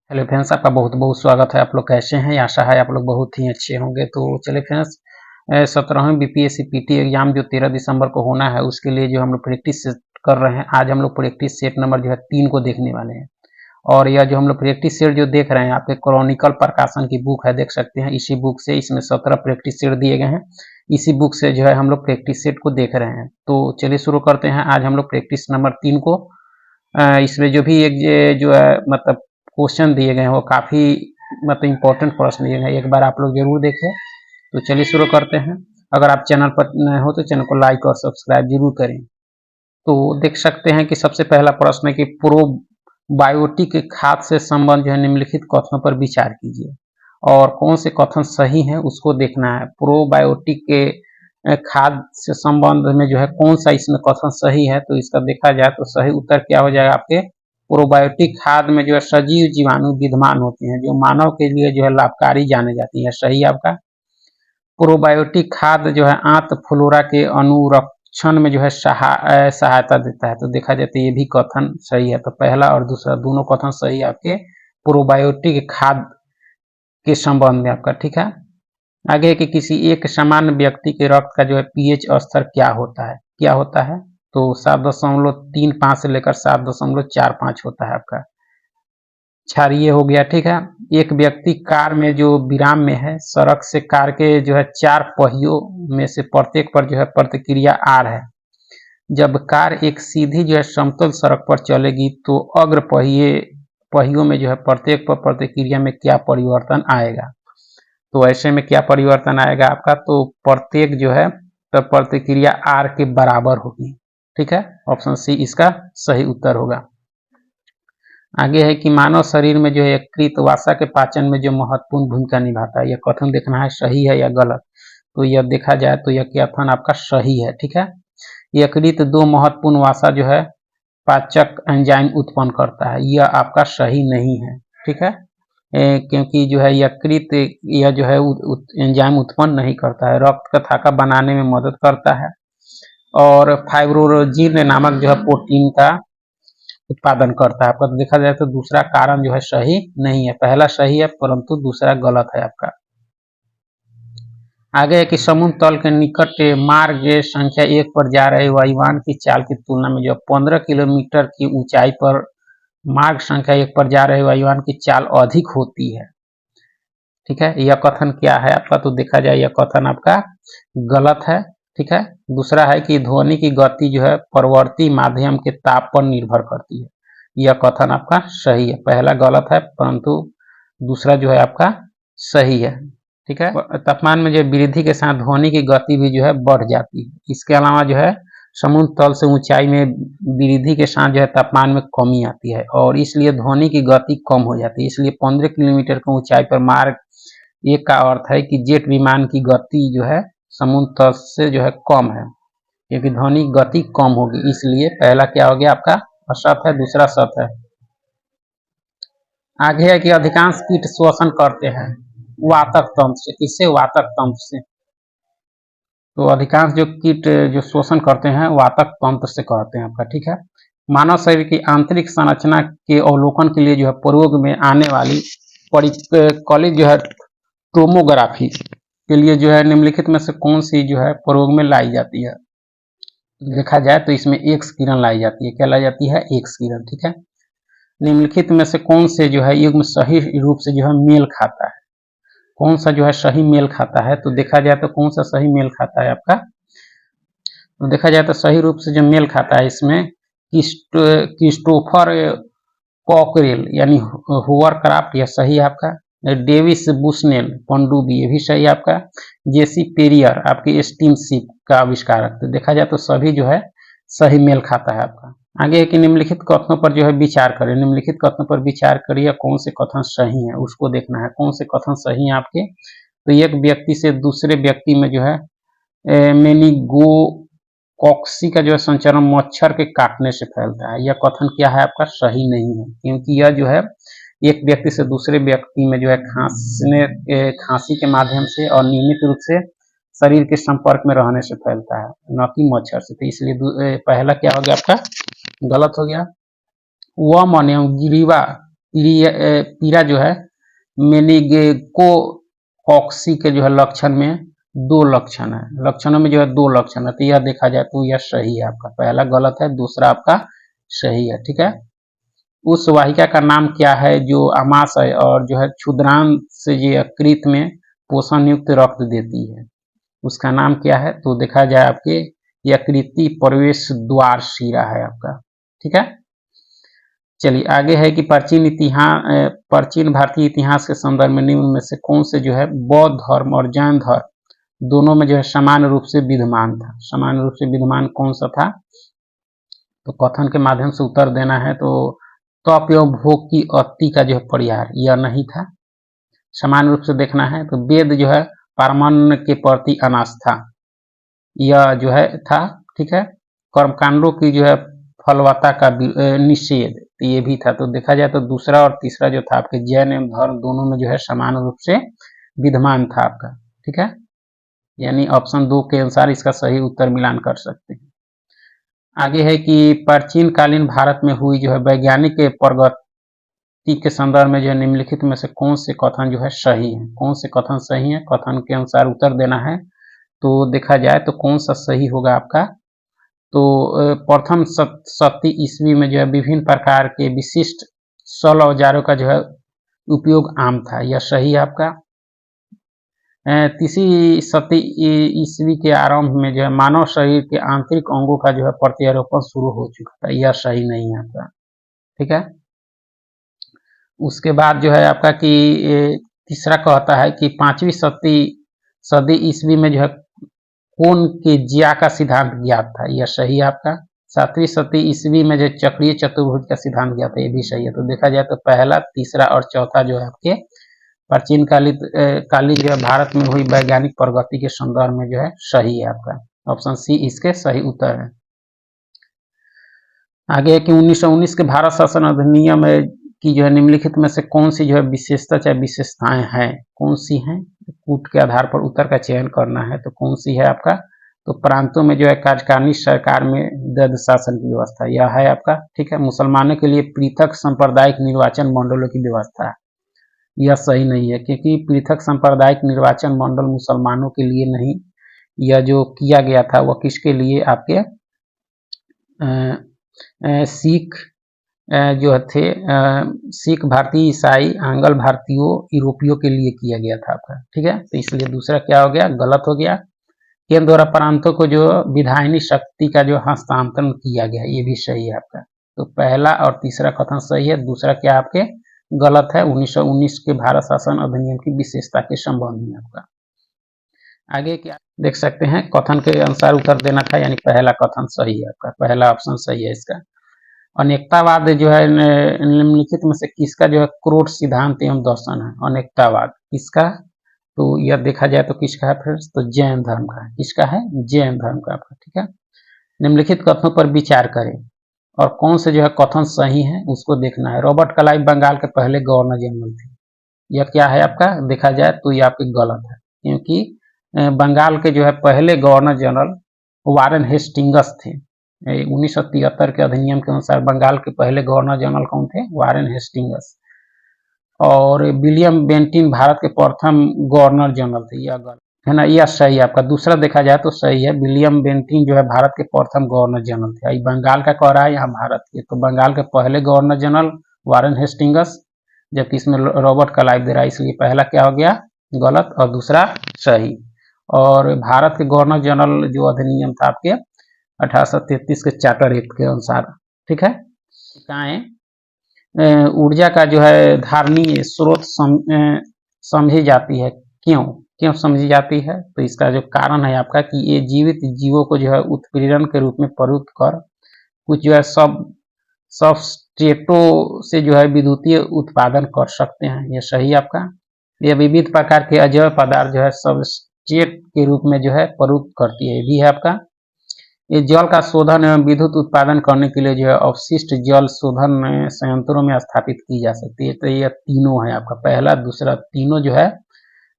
Hello friends, आपका बहुत बहुत स्वागत है। आप लोग कैसे हैं? आशा है आप लोग बहुत ही अच्छे होंगे। तो चलिए फ्रेंड्स, 17वीं बीपीएससी पीटी एग्जाम जो 13 दिसंबर को होना है, उसके लिए जो हम लोग प्रैक्टिस कर रहे हैं, आज हम लोग प्रैक्टिस सेट नंबर जो है 3 को देखने वाले हैं। और यह जो हम लोग प्रैक्टिस सेट जो देख रहे हैं, आपके क्रॉनिकल प्रकाशन की बुक है, देख सकते हैं। इसी बुक से इसमें 17 प्रैक्टिस सेट दिए गए हैं। इसी बुक से जो है हम लोग प्रैक्टिस सेट को देख रहे हैं। तो चलिए शुरू करते हैं। आज हम लोग प्रैक्टिस नंबर 3 को इसमें जो भी एक जो है मतलब क्वेश्चन दिए गए हैं, वो काफ़ी मतलब इम्पोर्टेंट प्रश्न दिए गए हैं। एक बार आप लोग जरूर देखें। तो चलिए शुरू करते हैं। अगर आप चैनल पर नए हो तो चैनल को लाइक और सब्सक्राइब जरूर करें। तो देख सकते हैं कि सबसे पहला प्रश्न है कि प्रोबायोटिक खाद्य से संबंध जो है निम्नलिखित कथनों पर विचार कीजिए और कौन से कथन सही हैं उसको देखना है। प्रोबायोटिक के खाद्य से संबंध में जो है कौन सा इसमें कथन सही है, तो इसका देखा जाए तो सही उत्तर क्या हो जाएगा आपके। प्रोबायोटिक खाद्य में जो है सजीव जीवाणु विद्यमान होते हैं जो मानव के लिए जो है लाभकारी जाने जाती है। सही आपका। प्रोबायोटिक खाद्य जो है आंत फ्लोरा के अनुरक्षण में जो है सहायता देता है। तो देखा जाए तो ये भी कथन सही है। तो पहला और दूसरा दोनों कथन सही है आपके प्रोबायोटिक खाद्य के संबंध में आपका। ठीक है। आगे है कि किसी एक सामान्य व्यक्ति के रक्त का जो है पीएच स्तर क्या होता है। तो 7.35 से लेकर 7.45 होता है आपका। क्षारीय हो गया। ठीक है। एक व्यक्ति कार में जो विराम में है, सड़क से कार के जो है 4 पहियों में से प्रत्येक पर जो है प्रतिक्रिया आर है। जब कार एक सीधी जो है समतल सड़क पर चलेगी तो अग्र पहियों में जो है प्रत्येक पर प्रतिक्रिया में क्या परिवर्तन आएगा। तो ऐसे में क्या परिवर्तन आएगा आपका, तो प्रत्येक जो है तो प्रतिक्रिया आर के बराबर होगी। ठीक है। ऑप्शन सी इसका सही उत्तर होगा। आगे है कि मानव शरीर में जो है यकृत वसा के पाचन में जो महत्वपूर्ण भूमिका निभाता है, यह कथन देखना है सही है या गलत। तो यह देखा जाए तो यह कथन आपका सही है। ठीक है। यकृत 2 महत्वपूर्ण वसा जो है पाचक एंजाइम उत्पन्न करता है, यह आपका सही नहीं है। ठीक है। क्योंकि जो है यकृत यह जो है एंजाइम उत्पन्न नहीं करता है, रक्त का थाका बनाने में मदद करता है और फाइब्रोजिन नामक जो है प्रोटीन का उत्पादन करता है आपका। तो देखा जाए तो दूसरा कारण जो है सही नहीं है। पहला सही है परंतु दूसरा गलत है आपका। आगे है कि समुद्र तल के निकट मार्ग संख्या 1 पर जा रहे वायुयान की चाल की तुलना में जो 15 किलोमीटर की ऊंचाई पर मार्ग संख्या 1 पर जा रहे वायुयान की चाल अधिक होती है। ठीक है। यह कथन क्या है आपका, तो देखा जाए यह कथन आपका गलत है। ठीक है। दूसरा है कि ध्वनि की गति जो है परवर्ती माध्यम के ताप पर निर्भर करती है, यह कथन आपका सही है। पहला गलत है परंतु दूसरा जो है आपका सही है। ठीक है। तापमान में जो वृद्धि के साथ ध्वनि की गति भी जो है बढ़ जाती है। इसके अलावा जो है समुद्र तल से ऊंचाई में वृद्धि के साथ जो है तापमान में कमी आती है और इसलिए ध्वनि की गति कम हो जाती है। इसलिए 15 किलोमीटर की ऊंचाई पर मार्ग एक का अर्थ है कि जेट विमान की गति जो है समुद्र तल से जो है कम है, क्योंकि ध्वनि गति कम होगी। इसलिए पहला क्या हो गया आपका असत है, दूसरा सत है। आगे है कि अधिकांश कीट श्वसन करते हैं वातक तंत्र से। किससे? वातक तंत्र से। तो अधिकांश जो कीट जो शोषण करते हैं वातक तंत्र से करते हैं आपका। ठीक है। मानव शरीर की आंतरिक संरचना के अवलोकन के लिए जो है प्रयोग में आने वाली परिकलित जो है टोमोग्राफी के लिए जो है निम्नलिखित में से कौन सी जो है प्रयोग में लाई जाती है। देखा जाए तो इसमें एक्स किरण लाई जाती है। क्या लाई जाती है? एक्स किरण। ठीक है। निम्नलिखित में से कौन से जो है युग्म सही रूप से जो है मेल खाता है, कौन सा जो है सही मेल खाता है। तो देखा जाए तो कौन सा सही मेल खाता है आपका, तो देखा जाए तो सही रूप से जो मेल खाता है इसमें क्रिस्टोफर कॉकरेल यानी होवरक्राफ्ट, यह सही है आपका। डेविस बुशनेल पनडुब्बी, ये भी सही है आपका। जेसी पेरियर आपकी स्टीमशिप का आविष्कारक। तो देखा जाए तो सभी जो है सही मेल खाता है आपका। आगे है कि निम्नलिखित कथनों पर जो है विचार करें। निम्नलिखित कथनों पर विचार करिए, कौन से कथन सही है उसको देखना है। कौन से कथन सही है आपके, तो एक व्यक्ति से दूसरे व्यक्ति में जो है मेनिंगोकॉक्सी का जो है संचरण मच्छर के काटने से फैलता है, यह कथन क्या है आपका सही नहीं है, क्योंकि यह जो है एक व्यक्ति से दूसरे व्यक्ति में जो है खांसी के माध्यम से और नियमित रूप से शरीर के संपर्क में रहने से फैलता है, न कि मच्छर से। तो इसलिए पहला क्या हो गया आपका गलत हो गया। वर्म एवं ग्रीवा पीरा जो है मेनिंगोकॉक्सी के जो है लक्षण में 2 लक्षण है, लक्षणों में जो है 2 लक्षण है, तो यह देखा जाए तो यह सही है आपका, पहला गलत है, दूसरा आपका सही है। ठीक है, उस वाहिका का नाम क्या है जो आमाशय और जो है क्षुद्रांत से यकृत में पोषण युक्त रक्त देती है, उसका नाम क्या है? तो देखा जाए आपके यकृति प्रवेश द्वार शिरा है आपका। ठीक है, चलिए आगे है कि प्राचीन भारतीय इतिहास के संदर्भ में निम्न में से कौन से जो है बौद्ध धर्म और जैन धर्म दोनों में जो है समान रूप से विद्यमान था, समान रूप से विद्यमान कौन सा था? तो कथन के माध्यम से उत्तर देना है। तो तप एवं भोग की अति का जो है परिहार, यह नहीं था। समान रूप से देखना है तो वेद जो है परमाणु के प्रति अनास्था, यह जो है था। ठीक है, कर्मकांडों की जो है फलवत्ता का निषेध, तो ये भी था। तो देखा जाए तो दूसरा और तीसरा जो था आपके जैन एवं धर्म दोनों में जो है समान रूप से विद्यमान था आपका। ठीक है, यानी ऑप्शन 2 के अनुसार इसका सही उत्तर मिलान कर सकते हैं। आगे है कि प्राचीन कालीन भारत में हुई जो है वैज्ञानिक प्रगति के संदर्भ में जो है निम्नलिखित में से कौन से कथन जो है सही है, कौन से कथन सही है, कथन के अनुसार उत्तर देना है। तो देखा जाए तो कौन सा सही होगा आपका? तो प्रथम शती ईस्वी में जो है विभिन्न प्रकार के विशिष्ट सल औजारों का जो है उपयोग आम था, यह सही है आपका। तीसरी शती ईस्वी के आरंभ में जो है मानव शरीर के आंतरिक अंगों का जो है प्रत्यारोपण शुरू हो चुका था, यह सही नहीं है आपका। ठीक है, उसके बाद जो है आपका कि तीसरा कहता है कि 5वीं सदी ईस्वी में जो है कोण के ज्या का सिद्धांत ज्ञात था, यह सही है आपका। 7वीं शती ईस्वी में जो चक्रीय चतुर्भुज का सिद्धांत ज्ञात है, ये भी सही है। तो देखा जाए तो पहला, तीसरा और चौथा जो है आपके प्राचीन काली जो है भारत में हुई वैज्ञानिक प्रगति के संदर्भ में जो है सही है आपका। ऑप्शन सी इसके सही उत्तर है। आगे है कि 1919 के भारत शासन अधिनियम की जो है निम्नलिखित में से कौन सी जो है विशेषता चाहे विशेषताएं हैं, कौन सी हैं? कूट के आधार पर उत्तर का चयन करना है, तो कौन सी है आपका? तो प्रांतों में जो है कार्यकारिणी सरकार में द्वैध शासन की व्यवस्था, यह है आपका। ठीक है, मुसलमानों के लिए पृथक सांप्रदायिक निर्वाचन मंडलों की व्यवस्था, यह सही नहीं है, क्योंकि पृथक सांप्रदायिक निर्वाचन मंडल मुसलमानों के लिए नहीं, यह जो किया गया था वह किसके लिए? आपके सिख जो थे, सिख, भारतीय, ईसाई, आंग्ल भारतीयों, यूरोपियों के लिए किया गया था आपका। ठीक है, तो इसलिए दूसरा क्या हो गया? गलत हो गया। केंद्र द्वारा प्रांतों को जो विधायनी शक्ति का जो हस्तांतरण किया गया, ये भी सही है आपका। तो पहला और तीसरा कथन सही है, दूसरा क्या आपके गलत है। 1919 के भारत शासन अधिनियम की विशेषता के संबंध में आपका। आगे क्या देख सकते हैं, कथन के अनुसार उत्तर देना था, यानी पहला कथन सही है आपका, पहला ऑप्शन सही है इसका। अनेकतावाद जो है निम्नलिखित में से किसका जो है क्रोध सिद्धांत एवं दर्शन है? अनेकतावाद किसका? तो यह देखा जाए तो किसका है फ्रेंड्स? तो जैन धर्म का। किसका है? जैन धर्म का आपका। ठीक है, निम्नलिखित कथनों पर विचार करें और कौन से जो है कथन सही है उसको देखना है। रॉबर्ट क्लाइव बंगाल के पहले गवर्नर जनरल थे, यह क्या है आपका? देखा जाए तो यह आपके गलत है, क्योंकि बंगाल के जो है पहले गवर्नर जनरल वारेन हेस्टिंग्स थे। 1973 के अधिनियम के अनुसार बंगाल के पहले गवर्नर जनरल कौन थे? Warren Hastings. और विलियम बेंटिन भारत के प्रथम गवर्नर जनरल थे, यह गलत है ना, यह सही है आपका। दूसरा देखा जाए तो सही है, विलियम बेंटिन जो है भारत के प्रथम गवर्नर जनरल थे। बंगाल का कह रहा है, यहाँ भारत के, तो बंगाल के पहले गवर्नर जनरल वारेन हेस्टिंग्स, जबकि इसमें रॉबर्ट क्लाइव दे रहा है, इसलिए पहला क्या हो गया? गलत, और दूसरा सही। और भारत के गवर्नर जनरल जो अधिनियम था आपके 1833 के चार्टर एक्ट के अनुसार। ठीक है, ऊर्जा का जो है धारणीय स्रोत समझी जाती है, क्यों समझी जाती है? तो इसका जो कारण है आपका कि ये जीवित जीवों को जो है उत्पीड़न के रूप में प्रयुक्त कर कुछ जो है सबस्ट्रेटों से जो है विद्युतीय उत्पादन कर सकते हैं, यह सही आपका। यह विविध प्रकार के अजैव पदार्थ जो है सबस्ट्रेट के रूप में जो है प्रयुक्त करती है, भी है आपका। ये जल का शोधन एवं विद्युत उत्पादन करने के लिए जो है अवशिष्ट जल शोधन संयंत्रों में स्थापित की जा सकती है। तो ये तीनों है आपका, पहला दूसरा तीनों जो है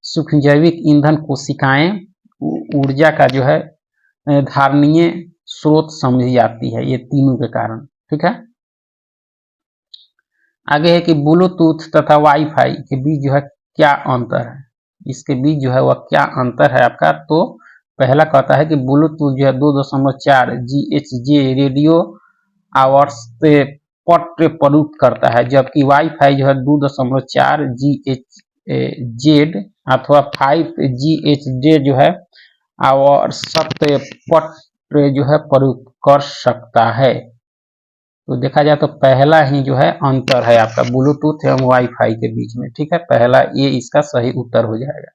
सूक्ष्म जैविक ईंधन कोशिकाएं ऊर्जा का जो है धारणीय स्रोत समझी जाती है, ये तीनों के कारण। ठीक है, आगे है कि ब्लूटूथ तथा वाईफाई के बीच जो है क्या अंतर है, इसके बीच जो है वह क्या अंतर है आपका। तो पहला कहता है कि ब्लूटूथ जो है 2.4 GHz रेडियो आवर्स पट प्रयुक्त करता है, जबकि वाईफाई जो है 2.4 GHz अथवा 5GHz जो है आवर्स पट जो है प्रयुक्त कर सकता है। तो देखा जाए तो पहला ही जो है अंतर है आपका ब्लूटूथ एवं वाईफाई के बीच में, ठीक है, पहला ये इसका सही उत्तर हो जाएगा।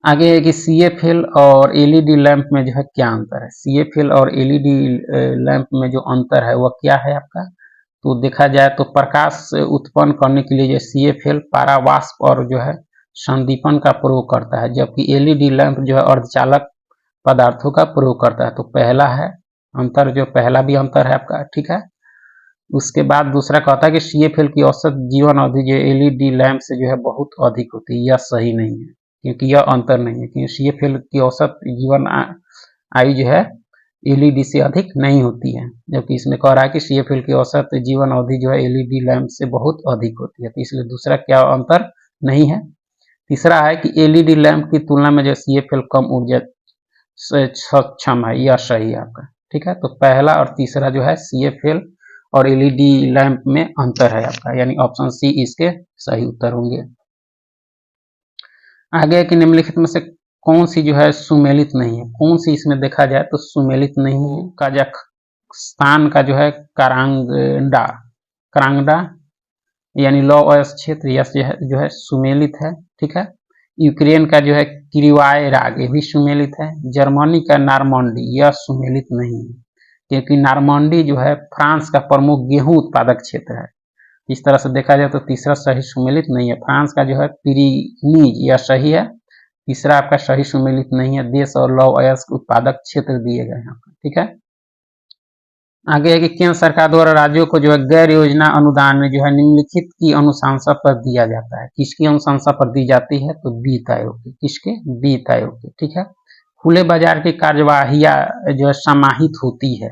आगे है कि CFL और एलईडी लैंप में जो है क्या अंतर है। CFL और एलईडी लैंप में जो अंतर है वह क्या है आपका। तो देखा जाए तो प्रकाश उत्पन्न करने के लिए जो CFL परावाष्प और जो है संदीपन का प्रयोग करता है, जबकि एलईडी लैंप जो है अर्धचालक पदार्थों का प्रयोग करता है। तो पहला है अंतर, जो पहला भी अंतर है आपका, ठीक है। उसके बाद दूसरा कहता है कि CFL की औसत जीवन अवधि जो एलईडी लैंप से जो है बहुत अधिक होती है। यह सही नहीं है, क्योंकि यह अंतर नहीं है, क्योंकि CFL की औसत जीवन आयु जो है एलईडी से अधिक नहीं होती है, जबकि इसमें कह रहा है कि CFL की औसत जीवन अवधि जो है एलईडी लैंप से बहुत अधिक होती है। तो इसलिए दूसरा क्या अंतर नहीं है। तीसरा है कि एलईडी लैंप की तुलना में जो CFL कम ऊर्जा से सक्षम है। यह सही है आपका, ठीक है। तो पहला और तीसरा जो है CFL और एलईडी लैंप में अंतर है आपका, यानी ऑप्शन सी इसके सही उत्तर होंगे। आगे कि निम्नलिखित में से कौन सी जो है सुमेलित नहीं है, कौन सी इसमें देखा जाए तो सुमेलित नहीं है। कजाकिस्तान का जो है करांगडा यानी लौ अयस्क क्षेत्र यह जो है सुमेलित है, ठीक है। यूक्रेन का जो है किरीवाय राग ये भी सुमेलित है। जर्मनी का नारमंडी यह सुमेलित नहीं है, क्योंकि नारमंडी जो है फ्रांस का प्रमुख गेहूं उत्पादक क्षेत्र है। इस तरह से देखा जाए तो तीसरा सही सुमेलित नहीं है। फ्रांस का जो है पिरीनीज यह सही है। तीसरा आपका सही सुमेलित नहीं है। देश और लौ अयस्क उत्पादक क्षेत्र दिए गए हैं, ठीक है। आगे है कि केंद्र सरकार द्वारा राज्यों को जो है गैर योजना अनुदान में जो है निम्नलिखित की अनुशंसा पर दिया जाता है। किसकी अनुशंसा पर दी जाती है, तो वित्त आयोग की। किसके, वित्त आयोग की, ठीक है। खुले बाजार की कार्यवाहियां जो है समाहित होती है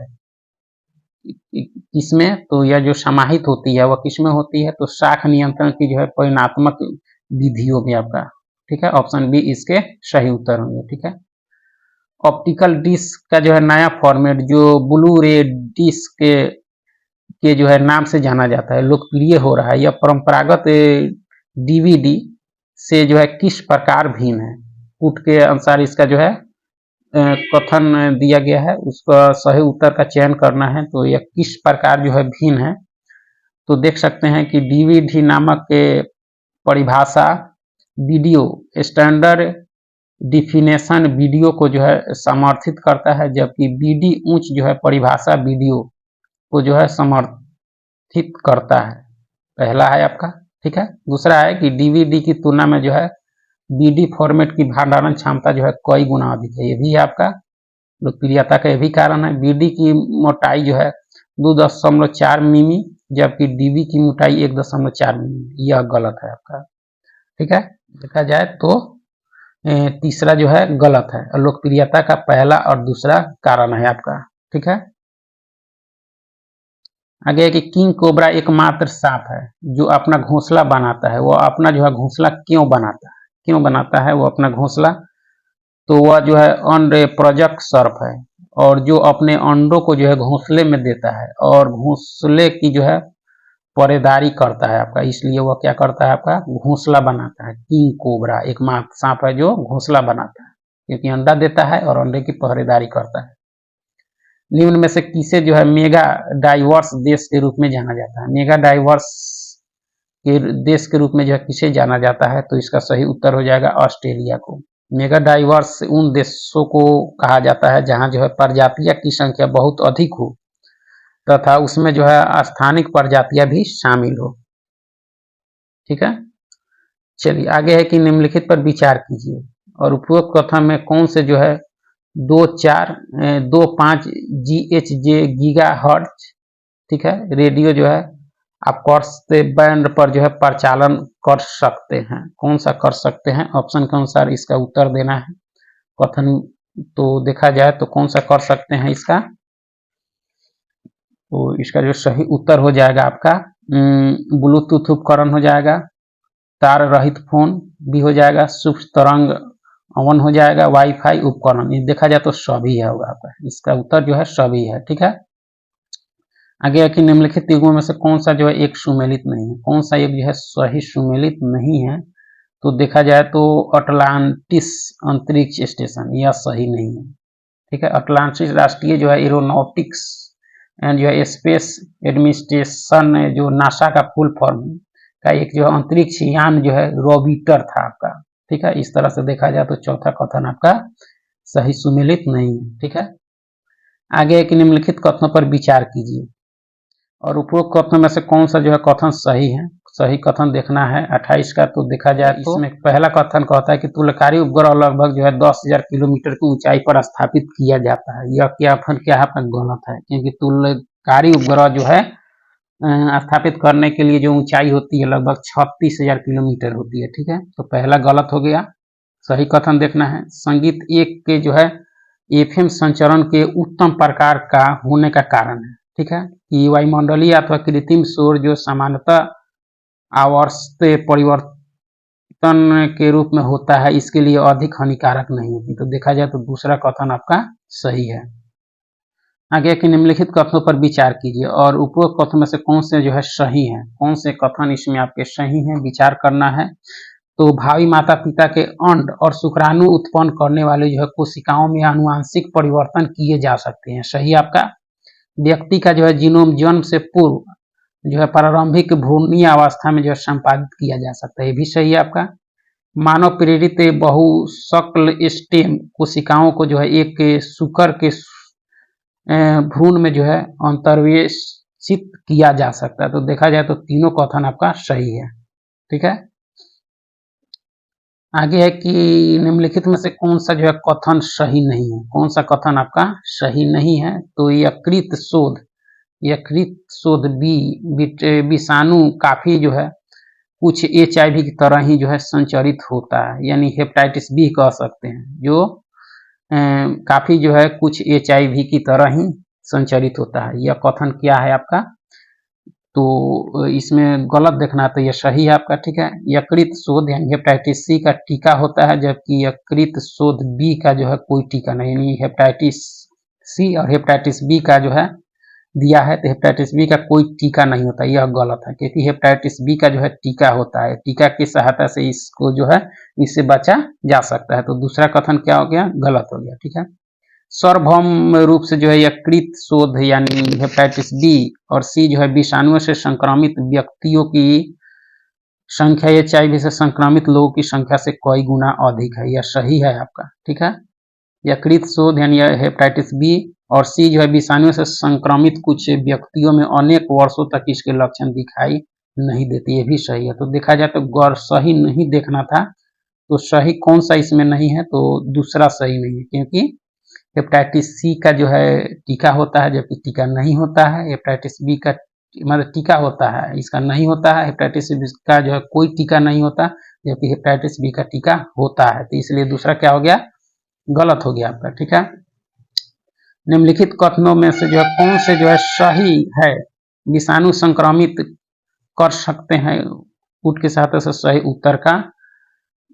किसमें, तो यह जो समाहित होती है वह किसमें होती है, तो शाख नियंत्रण की जो है परिणात्मक विधियों में आपका, ठीक है। ऑप्शन बी इसके सही उत्तर होंगे, ठीक है। ऑप्टिकल डिस्क का जो है नया फॉर्मेट जो ब्लू रे डिस्क के जो है नाम से जाना जाता है, लोकप्रिय हो रहा है। यह परंपरागत डीवीडी से जो है किस प्रकार भिन्न है। पुट के अनुसार इसका जो है कथन दिया गया है, उसका सही उत्तर का चयन करना है। तो यह किस प्रकार जो है भिन्न है, तो देख सकते हैं कि डीवीडी नामक के परिभाषा वीडियो स्टैंडर्ड डिफिनेशन वीडियो को जो है समर्थित करता है, जबकि बीडी उच्च जो है परिभाषा वीडियो को जो है समर्थित करता है। पहला है आपका, ठीक है। दूसरा है कि डीवीडी की तुलना में जो है बीडी फॉर्मेट की भंडारण क्षमता जो है कई गुना अधिक है। ये भी है आपका लोकप्रियता का, यह भी कारण है। बीडी की मोटाई जो है 2.4 मिमी, जबकि डीबी की मोटाई 1.4 मिमी। यह गलत है आपका, ठीक है। देखा जाए तो तीसरा जो है गलत है। लोकप्रियता का पहला और दूसरा कारण है आपका, ठीक है। आगे है कि किंग कोबरा एकमात्र सांप है जो अपना घोंसला बनाता है। वह अपना जो है घोंसला क्यों बनाता है, क्यों बनाता है वो अपना घोंसला, तो वह जो है अंडे प्रजक सर्प है, और जो अपने अंडों को जो है घोंसले में देता है और घोंसले की जो है पहरेदारी करता है आपका, इसलिए वह क्या करता है आपका घोंसला बनाता है। किंग कोबरा एकमात्र सांप है जो घोंसला बनाता है, क्योंकि अंडा देता है और अंडे की पहरेदारी करता है। निम्न में से किसे जो है मेगा डाइवर्स देश के रूप में जाना जाता है। मेगा डाइवर्स के देश के रूप में जो है किसे जाना जाता है, तो इसका सही उत्तर हो जाएगा ऑस्ट्रेलिया को। मेगा डाइवर्स उन देशों को कहा जाता है जहां जो है प्रजातियों की संख्या बहुत अधिक हो तथा उसमें जो है स्थानिक प्रजातियां भी शामिल हो, ठीक है। चलिए आगे है कि निम्नलिखित पर विचार कीजिए और उपरोक्त कथन में कौन से जो है 2.425 GHz गीगा हर्ट्ज, ठीक है, रेडियो जो है आप करते बैंड पर जो है प्रचालन कर सकते हैं। कौन सा कर सकते हैं, ऑप्शन के अनुसार इसका उत्तर देना है। कथन तो देखा जाए तो कौन सा कर सकते हैं इसका तो इसका जो सही उत्तर हो जाएगा आपका ब्लूटूथ उपकरण हो जाएगा, तार रहित फोन भी हो जाएगा, सूक्ष्म तरंग ऑन हो जाएगा, वाईफाई उपकरण। ये देखा जाए तो सभी है होगा आपका, इसका उत्तर जो है सभी है। ठीक है, आगे है कि निम्नलिखित युग्मों में से कौन सा जो है एक सुमेलित नहीं है, कौन सा युग जो है सही सुमेलित नहीं है। तो देखा जाए तो अटलांटिस अंतरिक्ष स्टेशन यह सही नहीं है। ठीक है, अटलांटिस राष्ट्रीय जो है एरोनॉटिक्स एंड जो है स्पेस एडमिनिस्ट्रेशन जो नासा का फुल फॉर्म का एक जो अंतरिक्ष यान जो है रोबीटर था आपका। ठीक है, इस तरह से देखा जाए तो चौथा कथन आपका सही सुमेलित नहीं है। ठीक है, आगे एक निम्नलिखित कथनों पर विचार कीजिए और उपरोक्त कथनों में से कौन सा जो है कथन सही है। सही कथन देखना है 28 का। तो देखा जाए तो इसमें पहला कथन कहता है कि तुल्यकारी उपग्रह लगभग जो है 10,000 किलोमीटर की ऊंचाई पर स्थापित किया जाता है। यह कथन क्या है गलत है, क्योंकि तुल्यकारी उपग्रह जो है स्थापित करने के लिए जो ऊंचाई होती है लगभग 36,000 किलोमीटर होती है। ठीक है, तो पहला गलत हो गया। सही कथन देखना है संगीत एक के जो है एफएम संचरण के उत्तम प्रकार का होने का कारण है। ठीक है, कि वायुमंडलीय अथवा कृत्रिम शोर जो सामान्यतः आवर्त परिवर्तन के रूप में होता है, इसके लिए अधिक हानिकारक नहीं होती। तो देखा जाए तो दूसरा कथन आपका सही है। आगे के निम्नलिखित कथनों पर विचार कीजिए और उपरोक्त कथनों में से कौन से जो है सही है, कौन से कथन इसमें आपके सही हैं, विचार करना है। तो भावी माता पिता के अंड और शुक्राणु उत्पन्न करने वाले जो है कोशिकाओं में आनुवांशिक परिवर्तन किए जा सकते हैं। सही आपका। व्यक्ति का जो है जीनोम जन्म से पूर्व जो है प्रारंभिक भ्रूणीय अवस्था में जो है संपादित किया जा सकता है, ये भी सही है आपका। मानव प्रेरित बहुशक्ल स्टेम कोशिकाओं को जो है एक शुक्र के भ्रूण में जो है अंतर्वेशित किया जा सकता है। तो देखा जाए तो तीनों कथन आपका सही है। ठीक है, आगे है कि निम्नलिखित में से कौन सा जो है कथन सही नहीं है, कौन सा कथन आपका सही नहीं है। तो यकृत शोध बी विषाणु काफी जो है कुछ HIV की तरह ही जो है संचरित होता है, यानी हेपेटाइटिस बी कह सकते हैं, जो काफी जो है कुछ HIV की तरह ही संचरित होता है। यह कथन क्या है आपका, तो इसमें गलत देखना तो यह सही है आपका। ठीक है, यकृत शोध यानी हेपेटाइटिस सी का टीका होता है, जबकि यकृत शोध बी का जो है कोई टीका नहीं, यानी हेपेटाइटिस सी और हेपेटाइटिस बी का जो है दिया है, तो हेपेटाइटिस बी का कोई टीका नहीं होता, यह गलत है, क्योंकि हेपेटाइटिस बी का जो है टीका होता है, टीका की सहायता से इसको जो है इससे बचा जा सकता है। तो दूसरा कथन क्या हो गया, गलत हो गया। ठीक है, सार्वभौम रूप से जो है यकृत शोध यानी हेपेटाइटिस बी और सी जो है विषाणुओं से संक्रमित व्यक्तियों की संख्या HIV से संक्रमित लोगों की संख्या से कई गुना अधिक है, यह सही है आपका। ठीक है, यकृत शोध यानी हेपेटाइटिस बी और सी जो है विषाणुओं से संक्रमित कुछ व्यक्तियों में अनेक वर्षों तक इसके लक्षण दिखाई नहीं देते, ये भी सही है। तो देखा जाए तो गौर सही नहीं देखना था, तो सही कौन सा इसमें नहीं है, तो दूसरा सही नहीं है, क्योंकि हेपेटाइटिस सी का जो है टीका होता है, जबकि टीका नहीं होता है। हेपेटाइटिस बी का मतलब टीका होता है, इसका नहीं होता है। हेपेटाइटिस बी का जो है कोई टीका नहीं होता, जबकि हेपेटाइटिस बी का टीका होता है। तो इसलिए दूसरा क्या हो गया, गलत हो गया आपका। ठीक है, निम्नलिखित कथनों में से जो है कौन से जो है सही है, विषाणु संक्रमित कर सकते हैं, पुट के साथ से सही उत्तर का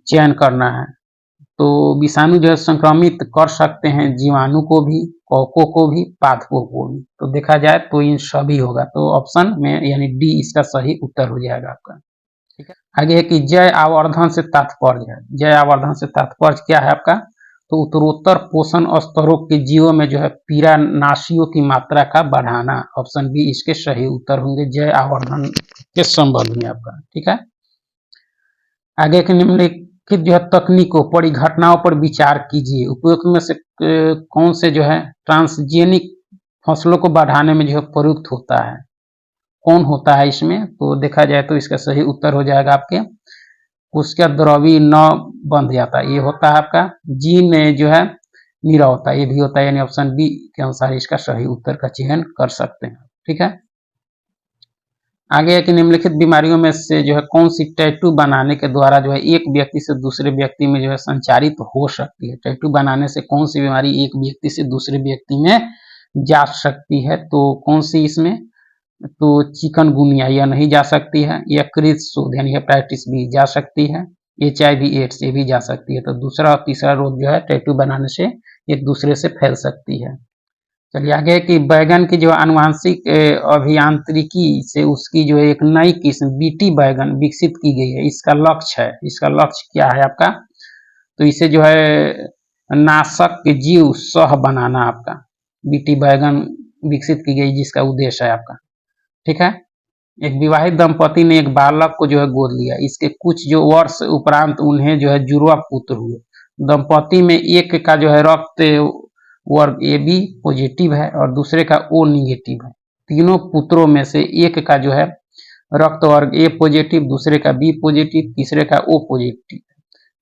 चयन करना है। तो विषाणु जो है संक्रमित कर सकते हैं जीवाणु को भी, कवकों को भी, पादपों को भी। तो देखा जाए तो इन सभी होगा, तो ऑप्शन में यानी डी इसका सही उत्तर हो जाएगा आपका। ठीक है, आगे है कि जय आवर्धन से तात्पर्य है। जय आवर्धन से तात्पर्य क्या है आपका, तो उत्तरोत्तर पोषण स्तरों के जीवों में जो है पीड़ानाशियों की मात्रा का बढ़ाना। ऑप्शन बी इसके सही उत्तर होंगे जय आवर्धन के संबंध में आपका। ठीक है, आगे के निम्नलिखित जो है तकनीकों परिघटनाओं पर विचार कीजिए। उपयुक्त में से कौन से जो है ट्रांसजेनिक फसलों को बढ़ाने में जो है प्रयुक्त होता है, कौन होता है इसमें, तो देखा जाए तो इसका सही उत्तर हो जाएगा आपके उसका द्रवी न बंध जाता है, ये होता है आपका जीन जो है नीरा होता है, ये भी होता है, यानी ऑप्शन बी के अनुसार इसका सही उत्तर का चयन कर सकते हैं। ठीक है, आगे है कि निम्नलिखित बीमारियों में से जो है कौन सी टैटू बनाने के द्वारा जो है एक व्यक्ति से दूसरे व्यक्ति में जो है संचारित हो सकती है। टैटू बनाने से कौन सी बीमारी एक व्यक्ति से दूसरे व्यक्ति में जा सकती है, तो कौन सी इसमें, तो चिकनगुनिया यह नहीं जा सकती है, या क्रिस शोध यानी हेपेटाइटिस बी जा सकती है, HIV एड्स ये भी जा सकती है। तो दूसरा और तीसरा रोग जो है टैटू बनाने से एक दूसरे से फैल सकती है। चलिए आगे कि बैगन की जो आनुवांशिक अभियांत्रिकी से उसकी जो एक नई किस्म बीटी बैगन विकसित की गई है। इसका लक्ष्य है, इसका लक्ष्य क्या है आपका, तो इसे जो है नाशक जीव सह बनाना आपका बीटी बैगन विकसित की गई, जिसका उद्देश्य है आपका, ठीक है। एक विवाहित दंपति ने एक बालक को जो है गोद लिया। इसके कुछ जो वर्ष उपरांत उन्हें जो है जुड़वा पुत्र हुए। दंपति में एक का जो है रक्त वर्ग AB पॉजिटिव है और दूसरे का O निगेटिव है। तीनों पुत्रों में से एक का जो है रक्त वर्ग A पॉजिटिव, दूसरे का B पॉजिटिव, तीसरे का O पॉजिटिव।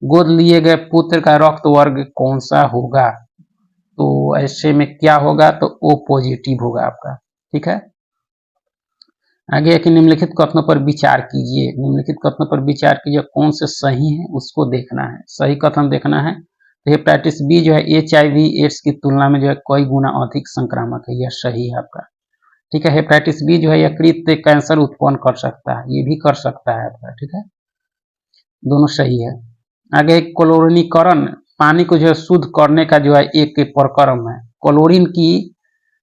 गोद लिए गए पुत्र का रक्त वर्ग कौन सा होगा, तो ऐसे में क्या होगा, तो O पॉजिटिव होगा आपका, ठीक है। आगे कि निम्नलिखित कथनों पर विचार कीजिए। निम्नलिखित कथनों पर विचार कीजिए, कौन से सही है उसको देखना है, सही कथन देखना है। तो हेपेटाइटिस बी जो है HIV एड्स की तुलना में जो है कई गुना अधिक संक्रामक है, यह सही है आपका, ठीक है। हेपेटाइटिस बी जो है यकृत कैंसर उत्पन्न कर सकता है, ये भी कर सकता है आपका, ठीक है, दोनों सही है। आगे क्लोरीनीकरण पानी को जो है शुद्ध करने का जो है एक प्रक्रम है। क्लोरीन की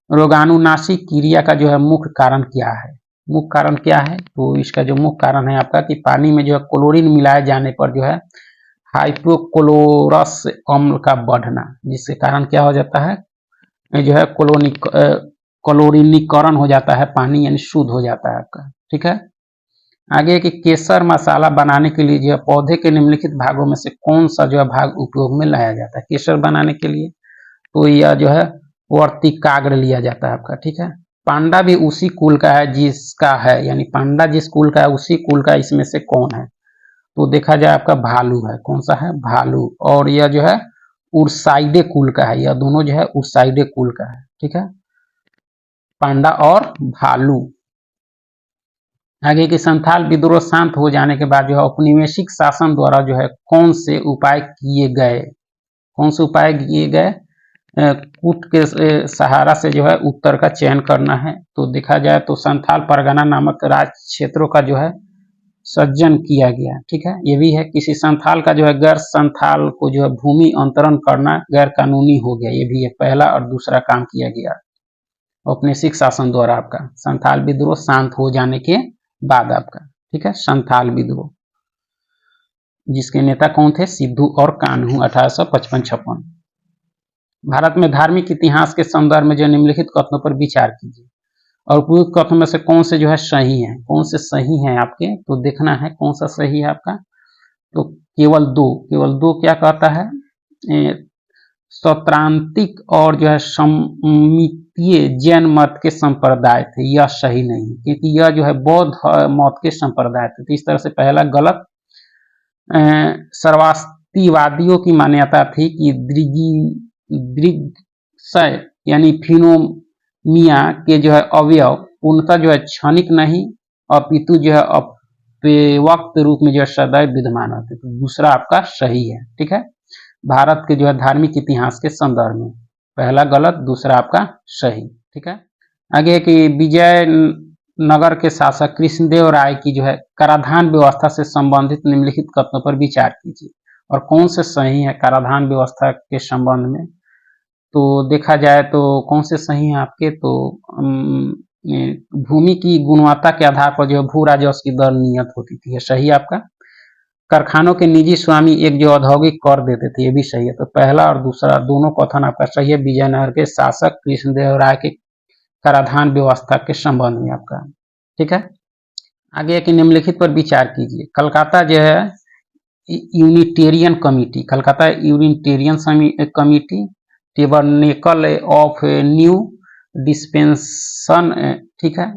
रोगाणुनाशी क्रिया का जो है मुख्य कारण क्या है, मुख्य कारण क्या है, तो इसका जो मुख्य कारण है आपका कि पानी में जो है क्लोरीन मिलाए जाने पर जो है हाइपोक्लोरस अम्ल का बढ़ना, जिसके कारण क्या हो जाता है जो है क्लोरीनीकरण हो जाता है, पानी यानी शुद्ध हो जाता है आपका, ठीक है। आगे कि केसर मसाला बनाने के लिए जो है पौधे के निम्नलिखित भागों में से कौन सा जो है भाग उपयोग में लाया जाता है केसर बनाने के लिए, तो यह जो है वर्तिकाग्र लिया जाता है आपका, ठीक है। पांडा भी उसी कुल का है जिसका है, यानी पांडा जिस कुल का है उसी कुल का इसमें से कौन है, तो देखा जाए आपका भालू है, कौन सा है, भालू। और यह जो है उर्साइडे कुल का है, यह दोनों जो है उर्साइडे कुल का है, ठीक है, पांडा और भालू। आगे की संथाल विद्रोह शांत हो जाने के बाद जो है औपनिवेशिक शासन द्वारा जो है कौन से उपाय किए गए, कौन से उपाय किए गए, कूट के सहारा से जो है उत्तर का चयन करना है। तो देखा जाए तो संथाल परगना नामक राज्य क्षेत्रों का जो है सृजन किया गया, ठीक है। ये भी है किसी संथाल का जो है गैर संथाल को जो है भूमि अंतरण करना गैर कानूनी हो गया, ये भी है पहला और दूसरा काम किया गया औपनिवेशिक शासन द्वारा आपका संथाल विद्रोह शांत हो जाने के बाद आपका, ठीक है, संथाल विद्रोह, जिसके नेता कौन थे, सिद्धू और कान्हू, 1855-56। भारत में धार्मिक इतिहास के संदर्भ में जो निम्नलिखित कथनों पर विचार कीजिए और उपयुक्त कथनों में से कौन से जो है सही है, कौन से सही है आपके, तो देखना है कौन सा सही है आपका, तो केवल दो क्या कहता है, सौत्रांतिक और जो है समितीय जैन मत के संप्रदाय थे, यह सही नहीं है क्योंकि यह जो है बौद्ध मत के संप्रदाय थे। तो इस तरह से पहला गलत। सर्वास्तिवादियों की मान्यता थी कि दृग्सय यानी फिनोमिया के जो है अवयव पूर्णतः जो है क्षणिक नहीं अपितु जो है अव्यक्त रूप में जो है सदैव विद्यमान होते। तो दूसरा आपका सही है, ठीक है, भारत के जो है धार्मिक इतिहास के संदर्भ में पहला गलत, दूसरा आपका सही, ठीक है। आगे कि विजयनगर के शासक कृष्णदेव राय की जो है कराधान व्यवस्था से संबंधित निम्नलिखित कथनों पर विचार कीजिए और कौन से सही है कराधान व्यवस्था के संबंध में। तो देखा जाए तो कौन से सही है आपके, तो भूमि की गुणवत्ता के आधार पर जो भू राजस्व की दर नियत होती थी, सही आपका। कारखानों के निजी स्वामी एक जो औद्योगिक कर देते थे, ये भी सही है। तो पहला और दूसरा दोनों कथन आपका सही है विजयनगर के शासक कृष्णदेव राय के कराधान व्यवस्था के संबंध में आपका, ठीक है। आगे कि निम्नलिखित पर विचार कीजिए। कलकत्ता जो है Unitarian committee, Calcutta Unitarian committee tabernacle of new डिस्पेंसन, ठीक है,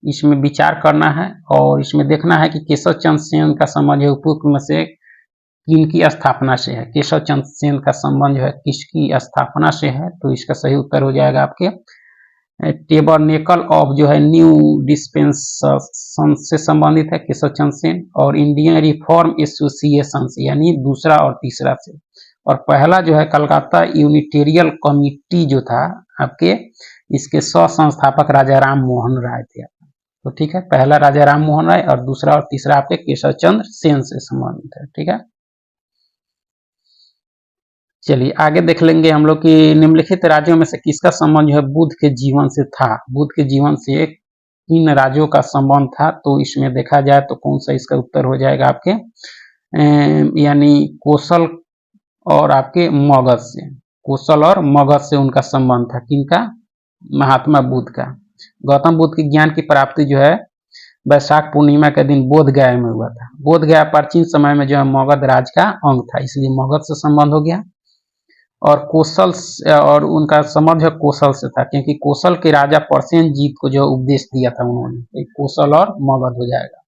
इसमें विचार करना है और इसमें देखना है कि केशव चंद्र सेन का संबंध है उपयुक्त में से किनकी स्थापना से है। केशव चंद्र सेन का संबंध जो है किसकी स्थापना से है, तो इसका सही उत्तर हो जाएगा आपके टेबरनेकल ऑफ जो है न्यू डिस्पेंसन से संबंधित है केशव चंद्र सेन, और इंडियन रिफॉर्म एसोसिएशन से यानी दूसरा और तीसरा से। और पहला जो है कलकत्ता यूनिटेरियल कमिटी जो था आपके, इसके संस्थापक राजा राम मोहन राय थे। तो ठीक है, पहला राजा राम मोहन राय और दूसरा और तीसरा आपके केशव चंद्र सेन से संबंधित है। ठीक है, चलिए आगे देख लेंगे हम लोग कि निम्नलिखित राज्यों में से किसका संबंध जो है बुद्ध के जीवन से था। बुद्ध के जीवन से किन राज्यों का संबंध था, तो इसमें देखा जाए तो कौन सा इसका उत्तर हो जाएगा आपके यानी कौशल और आपके मगध से, कौशल और मगध से उनका संबंध था। किनका? महात्मा बुद्ध का। गौतम बुद्ध की ज्ञान की प्राप्ति जो है वैशाख पूर्णिमा के दिन बोध गया में हुआ था। बोध गया प्राचीन समय में जो है मगध राज का अंग था, इसलिए मगध से संबंध हो गया। और कौशल और उनका संबंध जो कौशल से था, क्योंकि कौशल के राजा प्रसेनजीत को जो उपदेश दिया था उन्होंने, कौशल और मगध हो जाएगा।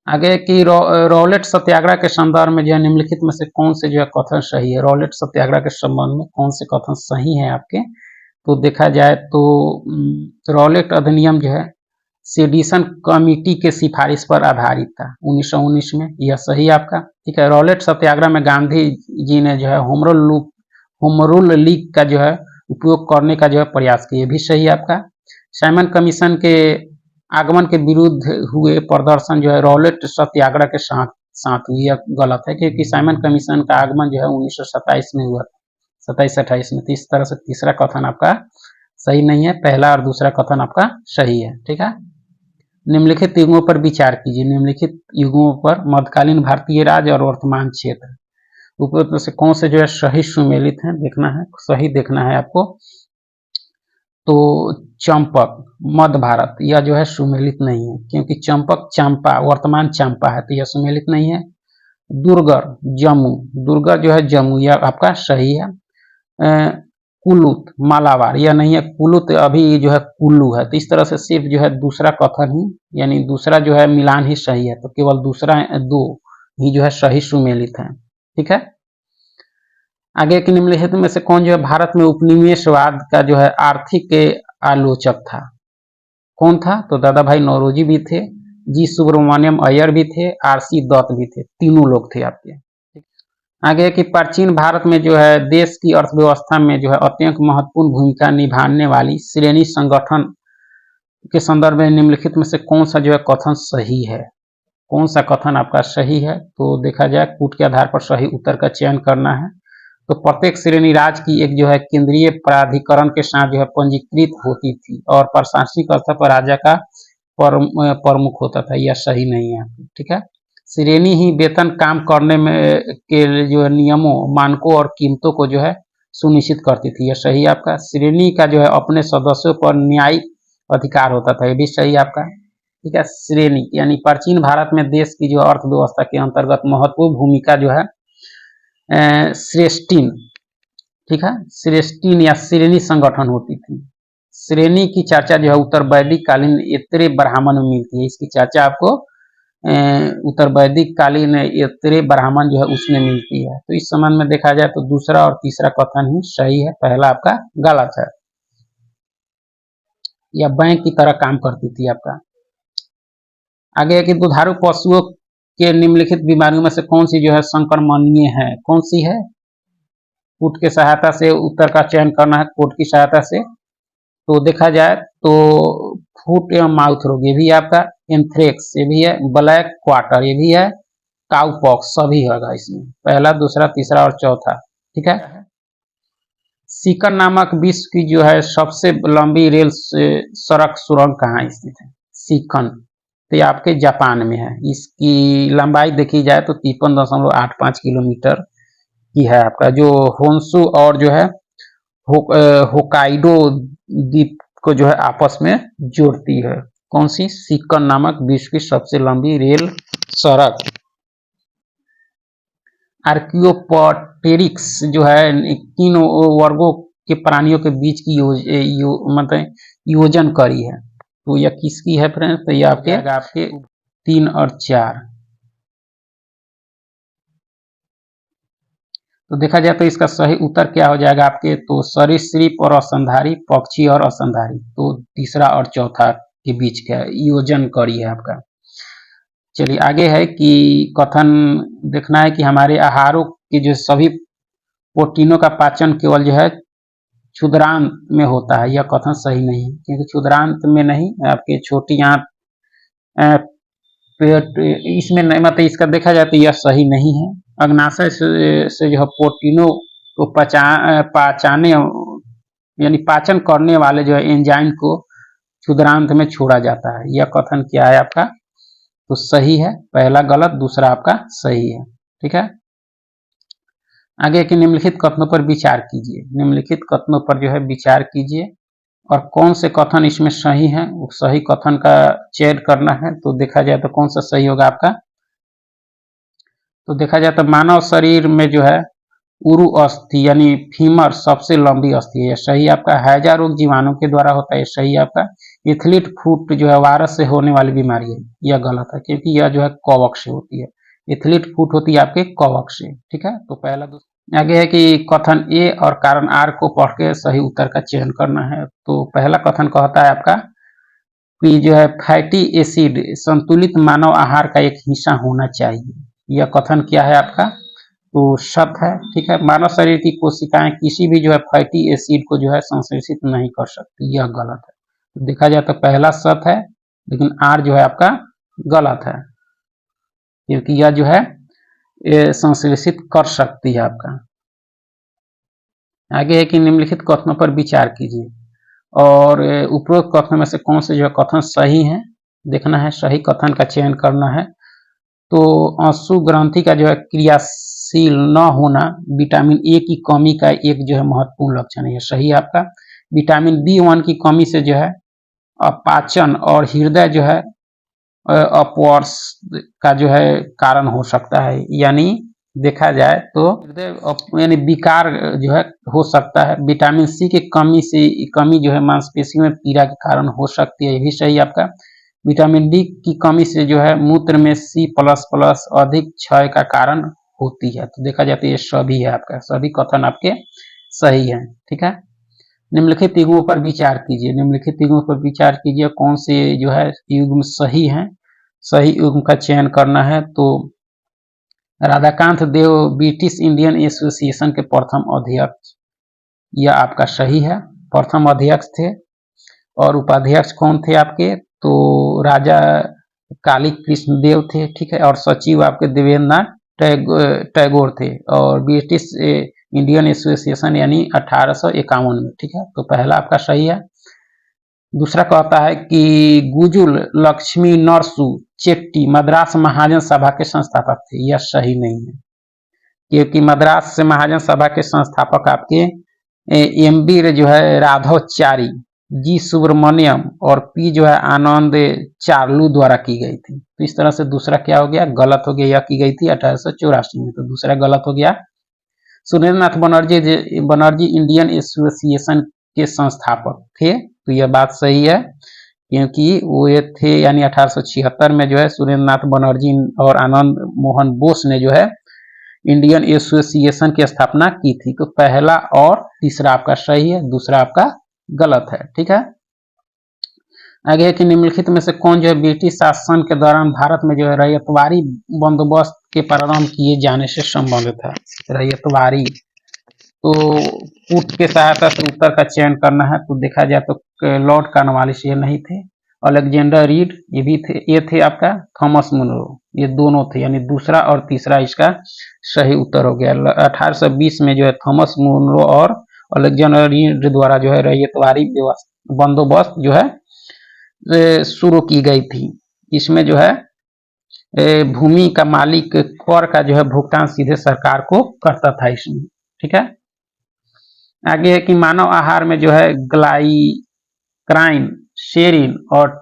आगे की रॉलेट सत्याग्रह के संदर्भ में जो है निम्नलिखित में से कौन से जो है कथन सही है। रॉलेट सत्याग्रह के संबंध में कौन से कथन सही है आपके, तो देखा जाए तो रॉलेट अधिनियम जो है सेडिशन कमिटी के सिफारिश पर आधारित था 1919 में, यह सही आपका। ठीक है, रॉलेट सत्याग्रह में गांधी जी ने जो है होम रूल लीग का जो है उपयोग करने का जो है प्रयास किया, भी सही आपका। साइमन कमीशन के आगमन के विरुद्ध हुए प्रदर्शन जो है रॉलेट सत्याग्रह के साथ हुई, यह गलत है, क्योंकि साइमन कमीशन का आगमन जो है 1927 में हुआ था, 27-28 में। तो इस तरह से तीसरा कथन आपका सही नहीं है, पहला और दूसरा कथन आपका सही है। ठीक है, निम्नलिखित युगों पर विचार कीजिए। निम्नलिखित युगों पर मध्यकालीन भारतीय राज्य और वर्तमान क्षेत्र, उपरोक्त से कौन से जो है सही सुमेलित है, देखना है, सही देखना है आपको। तो चंपक मध्य भारत, यह जो है सुमेलित नहीं है, क्योंकि चंपक चंपा वर्तमान चंपा है, तो यह सुमेलित नहीं है। दुर्गर जम्मू, दुर्गर जो है जम्मू, यह आपका सही है। कुलुत मालाबार, यह नहीं है, कुलुत अभी जो है कुल्लू है। तो इस तरह से सिर्फ जो है दूसरा कथन ही, यानी दूसरा जो है मिलान ही सही है, तो केवल दूसरा दो ही जो है सही सुमेलित है। ठीक है, आगे के निम्नलिखित में से कौन जो है भारत में उपनिवेशवाद का जो है आर्थिक आलोचक था। कौन था? तो दादा भाई नौरोजी भी थे, जी सुब्रमण्यम अय्यर भी थे, आरसी दत्त भी थे, तीनों लोग थे आपके। आगे कि प्राचीन भारत में जो है देश की अर्थव्यवस्था में जो है अत्यंत महत्वपूर्ण भूमिका निभाने वाली श्रेणी संगठन के संदर्भ में निम्नलिखित में से कौन सा जो है कथन सही है, कौन सा कथन आपका सही है। तो देखा जाए कूट के आधार पर सही उत्तर का चयन करना है। तो प्रत्येक श्रेणी राज्य की एक जो है केंद्रीय प्राधिकरण के साथ जो है पंजीकृत होती थी और प्रशासनिक स्तर पर राजा का प्रमुख होता था, यह सही नहीं है। ठीक है, श्रेणी ही वेतन काम करने में के जो है नियमों, मानकों और कीमतों को जो है सुनिश्चित करती थी, यह सही आपका। श्रेणी का जो है अपने सदस्यों पर न्यायिक अधिकार होता था, यह भी सही आपका। ठीक है, श्रेणी यानी प्राचीन भारत में देश की जो अर्थव्यवस्था के अंतर्गत महत्वपूर्ण भूमिका जो है श्रेष्ठीन, ठीक है, श्रेष्ठीन या श्रेणी संगठन होती थी। श्रेणी की चर्चा जो है उत्तर वैदिक कालीन एत्रे ब्राह्मण में मिलती है, इसकी चर्चा आपको उत्तर वैदिक कालीन एत्रे ब्राह्मण जो है उसमें मिलती है। तो इस संबंध में देखा जाए तो दूसरा और तीसरा कथन ही सही है, पहला आपका गलत है। यह बैंक की तरह काम करती थी आपका। आगे है कि दुधारू पशुओं के निम्नलिखित बीमारियों में से कौन सी जो है संक्रमणीय है, कौन सी है। कोट की सहायता से उत्तर का चयन करना है, कोट की सहायता से। तो देखा जाए तो फुट एवं माउथ रोग, ये भी आपका। एंथ्रेक्स, ये भी है। ब्लैक क्वार्टर, ये भी है। काउपॉक्स, सभी होगा इसमें, पहला, दूसरा, तीसरा और चौथा। ठीक है, सीकन नामक विश्व की जो है सबसे लंबी रेल सड़क सुरंग कहाँ स्थित है। सीकन, तो ये आपके जापान में है। इसकी लंबाई देखी जाए तो 53.85 किलोमीटर की है आपका, जो होन्शु और जो है होकाइडो द्वीप को जो है आपस में जोड़ती है। कौन सी? सीकन नामक विश्व की सबसे लंबी रेल सड़क। आर्कियोपटेरिक्स जो है किन वर्गों के प्राणियों के बीच की मतलब योजन करी है, तो यह किसकी है फ्रेंड्स? तो यह आपके 3 और 4। तो देखा जाए तो इसका सही उत्तर क्या हो जाएगा आपके? तो सरीसृप और असंधारी, पक्षी और असंधारी, तो तीसरा और चौथा के बीच का योजन करी है आपका। चलिए आगे है कि कथन देखना है कि हमारे आहारों कि जो सभी प्रोटीनों का पाचन केवल जो है क्षुद्रांत में होता है, यह कथन सही नहीं है, क्योंकि क्षुद्रांत में नहीं, आपके छोटी आंत पेट इसमें नहीं, मतलब इसका देखा जाए तो यह सही नहीं है। अग्नाशय से जो है प्रोटीनों को पचाने यानी पाचन करने वाले जो है एंजाइम को क्षुद्रांत में छोड़ा जाता है। यह कथन क्या है आपका? तो सही है, पहला गलत, दूसरा आपका सही है। ठीक है, आगे के निम्नलिखित कथनों पर विचार कीजिए। निम्नलिखित कथनों पर जो है विचार कीजिए और कौन से कथन इसमें सही है, वो सही कथन का चयन करना है। तो देखा जाए तो कौन सा सही होगा आपका? तो देखा जाए तो मानव शरीर में जो है उरु अस्थि यानी फीमर सबसे लंबी अस्थि है, यह सही आपका। हैजा रोग जीवाणु के द्वारा होता है, यह सही आपका। एथलीट फुट जो है वायरस से होने वाली बीमारी है, यह गलत है, क्योंकि यह जो है कवक से होती है। एथलीट फुट होती है आपके कवक से। ठीक है, तो पहला आगे है कि कथन ए और कारण आर को पढ़ के सही उत्तर का चयन करना है। तो पहला कथन कहता है आपका कि जो है फैटी एसिड संतुलित मानव आहार का एक हिस्सा होना चाहिए। यह कथन क्या है आपका? तो सत्य है। ठीक है, मानव शरीर की कोशिकाएं किसी भी जो है फैटी एसिड को जो है संश्लेषित नहीं कर सकती, यह गलत है। तो देखा जाए तो पहला सत्य है, लेकिन आर जो है आपका गलत है, क्योंकि यह जो है संश्लेषित कर सकती है आपका। आगे है कि निम्नलिखित कथनों पर विचार कीजिए और उपरोक्त कथनों में से कौन से जो है कथन सही है, देखना है, सही कथन का चयन करना है। तो आंसू ग्रंथि का जो है क्रियाशील न होना विटामिन ए की कमी का एक जो है महत्वपूर्ण लक्षण है, सही आपका। विटामिन B1 की कमी से जो है पाचन और हृदय जो है अपवर्स का जो है कारण हो सकता है, यानी देखा जाए तो हृदय यानी विकार जो है हो सकता है। विटामिन सी की कमी जो है मांसपेशियों में पीड़ा के कारण हो सकती है, ये भी सही आपका। विटामिन डी की कमी से जो है मूत्र में C++ अधिक क्षय का कारण होती है। तो देखा जाए तो ये सभी है आपका, सभी कथन आपके सही है। ठीक है, निम्नलिखित युग्मों पर विचार कीजिए। निम्नलिखित युग्मों पर विचार कीजिए, कौन से जो है युग्म सही है, सही युग्म का चयन करना है। तो राधाकांत देव ब्रिटिश इंडियन एसोसिएशन के प्रथम अध्यक्ष, यह आपका सही है, प्रथम अध्यक्ष थे। और उपाध्यक्ष कौन थे आपके? तो राजा काली कृष्ण देव थे। ठीक है, और सचिव आपके देवेंद्रनाथ टैगोर थे, और ब्रिटिश इंडियन एसोसिएशन यानी 1851 में। ठीक है, तो पहला आपका सही है। दूसरा कहता है कि गुजुल लक्ष्मी नरसु चेट्टी मद्रास महाजन सभा के संस्थापक थे, यह सही नहीं है, क्योंकि मद्रास से महाजन सभा के संस्थापक आपके एमबी जो है राघवाचारी, जी सुब्रमण्यम और पी जो है आनंद चार्लू द्वारा की गई थी। तो इस तरह से दूसरा क्या हो गया? गलत हो गया। यह की गई थी 1884 में, तो दूसरा गलत हो गया। सुरेंद्रनाथ बनर्जी इंडियन एसोसिएशन के संस्थापक थे, तो यह बात सही है, क्योंकि वो ये थे, यानी 1876 में जो है सुरेंद्रनाथ बनर्जी और आनंद मोहन बोस ने जो है इंडियन एसोसिएशन की स्थापना की थी। तो पहला और तीसरा आपका सही है, दूसरा आपका गलत है। ठीक है, आगे है कि निम्नलिखित में से कौन जो है ब्रिटिश शासन के दौरान भारत में जो है रैयतवारी बंदोबस्त के प्रारंभ किए जाने से संबंधित है। रैयतवारी, तो कूट के सहायता से उत्तर का चयन करना है। तो देखा जाए तो लॉर्ड कॉर्नवालिस ये नहीं थे, अलेक्जेंडर रीड ये भी थे, ये थे आपका थॉमस मुनरो, ये दोनों थे, यानी दूसरा और तीसरा इसका सही उत्तर हो गया। 1820 में जो है थॉमस मुनरो और अलेक्जेंडर रीड द्वारा जो है रैयतवारी बंदोबस्त जो है शुरू की गई थी। इसमें जो है भूमि का मालिक कर का जो है भुगतान सीधे सरकार को करता था इसमें। ठीक है, आगे है कि मानव आहार में जो है ग्लाइक्राइन, सेरिन और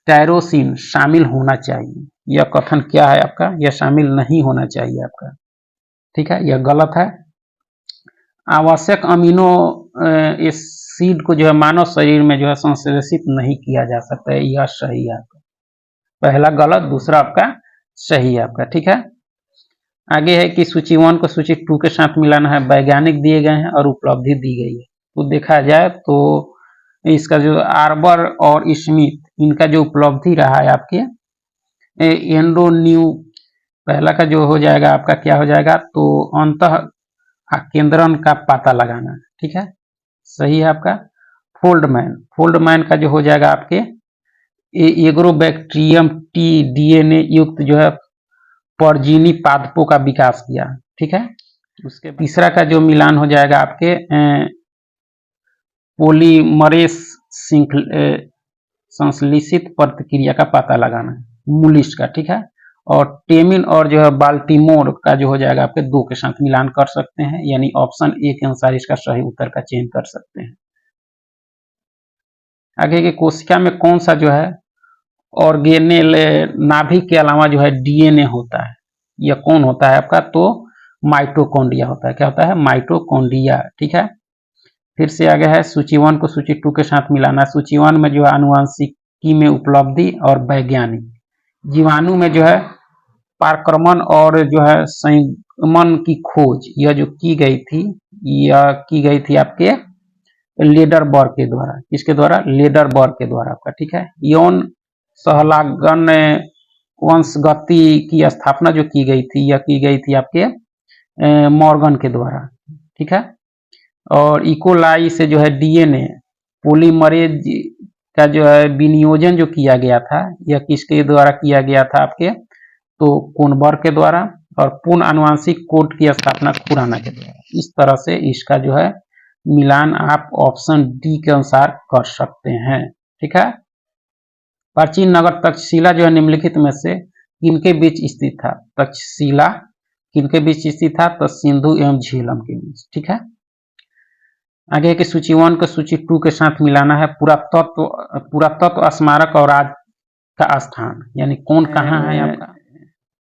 टायरोसिन शामिल होना चाहिए। यह कथन क्या है आपका? यह शामिल नहीं होना चाहिए आपका। ठीक है, यह गलत है। आवश्यक अमीनो एसिड को जो है मानव शरीर में जो है संश्लेषित नहीं किया जा सकता है, यह सही है आपका। पहला गलत, दूसरा आपका सही है आपका। ठीक है, आगे है कि सूची 1 को सूची 2 के साथ मिलाना है। वैज्ञानिक दिए गए हैं और उपलब्धि दी गई है। तो देखा जाए तो इसका जो आर्बर और स्मिथ, इनका जो उपलब्धि रहा है आपके पहला का जो हो जाएगा आपका क्या हो जाएगा, तो अंतः आकेंद्रण का पता लगाना, ठीक है, सही है आपका। फोल्डमैन का जो हो जाएगा आपके एग्रोबैक्टीरियम टी डीएनए युक्त जो है परजीवी पादपों का विकास किया, ठीक है। उसके तीसरा का जो मिलान हो जाएगा आपके पोलीमरेस संश्लेषित प्रतिक्रिया का पता लगाना, मूलिश का, ठीक है। और टेमिन और जो है बाल्टीमोर का जो हो जाएगा आपके 2 के साथ मिलान कर सकते हैं, यानी ऑप्शन ए के अनुसार इसका सही उत्तर का चयन कर सकते हैं। आगे के कोशिका में कौन सा जो है ऑर्गेनेल नाभिक के अलावा जो है डीएनए होता है, यह कौन होता है आपका, तो माइटोकॉन्ड्रिया होता है। क्या होता है, माइटोकॉन्ड्रिया, ठीक है। फिर से आगे है सूची 1 को सूची 2 के साथ मिलाना। सूची 1 में जो है आनुवंशिकी में उपलब्धि और वैज्ञानिक, जीवाणु में जो है पारक्रमण और जो है संगमन की खोज, यह जो की गई थी आपके लेडरबर्ग के द्वारा। किसके द्वारा, लेडरबर्ग के द्वारा आपका, ठीक है। यौन सहलागन वंशगति की स्थापना जो की गई थी, यह की गई थी आपके मॉर्गन के द्वारा, ठीक है। और इकोलाई से जो है डीएनए पोलीमरेज का जो है विनियोजन जो किया गया था, यह किसके द्वारा किया गया था आपके, तो कोनबर्ग के द्वारा। और पूर्ण आनुवंशिक कोड की स्थापना खुराना के द्वारा। इस तरह से इसका जो है मिलान आप ऑप्शन डी के अनुसार कर सकते हैं, ठीक है। प्राचीन नगर तक्षशिला जो है निम्नलिखित में से किनके बीच स्थित था, तक्षशिला किनके बीच स्थित था, तो सिंधु एवं झेलम के बीच, ठीक है। आगे की सूची 1 को सूची 2 के साथ मिलाना है। पुरातत्व स्मारक और आज का स्थान, यानी कौन कहाँ है आपका,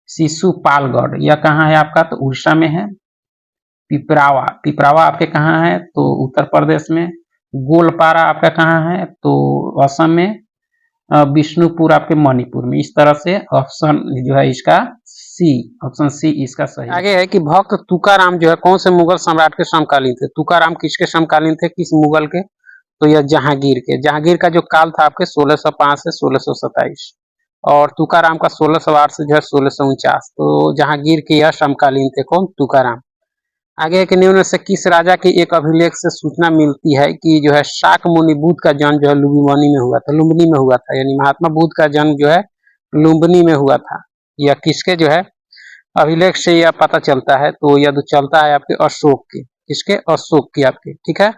शिशुपालगढ़, यह कहाँ है आपका, तो उड़ीसा में है। पिपरावा आपके कहाँ है, तो उत्तर प्रदेश में। गोलपारा आपका कहाँ है, तो असम में। विष्णुपुर आपके मणिपुर में। इस तरह से ऑप्शन जो है इसका ऑप्शन सी इसका सही। आगे है कि भक्त तुकाराम जो है कौन से मुगल सम्राट के समकालीन थे। तुकाराम किसके समकालीन थे, किस मुगल के, तो यह जहांगीर के। जहांगीर का जो काल था आपके 1605 से 1627 और तुकाराम का 1608 से जो है 1649। तो जहांगीर के यह समकालीन थे, कौन, तुकाराम। आगे के निम्न से किस राजा के एक अभिलेख से सूचना मिलती है कि जो है शाक मुनि बुद्ध का जन्म जो है लुम्बिनी में हुआ था, लुम्बिनी में हुआ था, यानी महात्मा बुद्ध का जन्म जो है लुम्बिनी में हुआ था। यह किसके जो है अभिलेख से यह पता चलता है, तो यह चलता है आपके अशोक के, किसके, अशोक के आपके, ठीक है।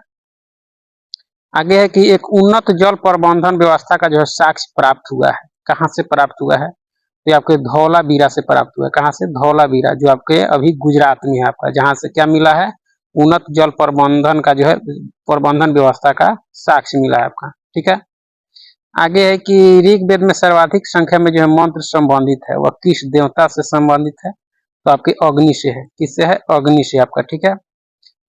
आगे है कि एक उन्नत जल प्रबंधन व्यवस्था का जो है साक्ष्य प्राप्त हुआ है, कहाँ से प्राप्त हुआ है, तो आपके धौलावीरा से प्राप्त हुआ है। कहाँ से, धौलावीरा, जो आपके अभी गुजरात में है आपका, जहां से क्या मिला है, उन्नत जल प्रबंधन का जो है प्रबंधन व्यवस्था का साक्ष्य मिला है आपका, ठीक है। आगे है कि ऋग्वेद में सर्वाधिक संख्या में जो है मंत्र संबंधित है, वह किस देवता से संबंधित है, तो आपके अग्नि से है। किससे है, अग्नि से आपका, ठीक है।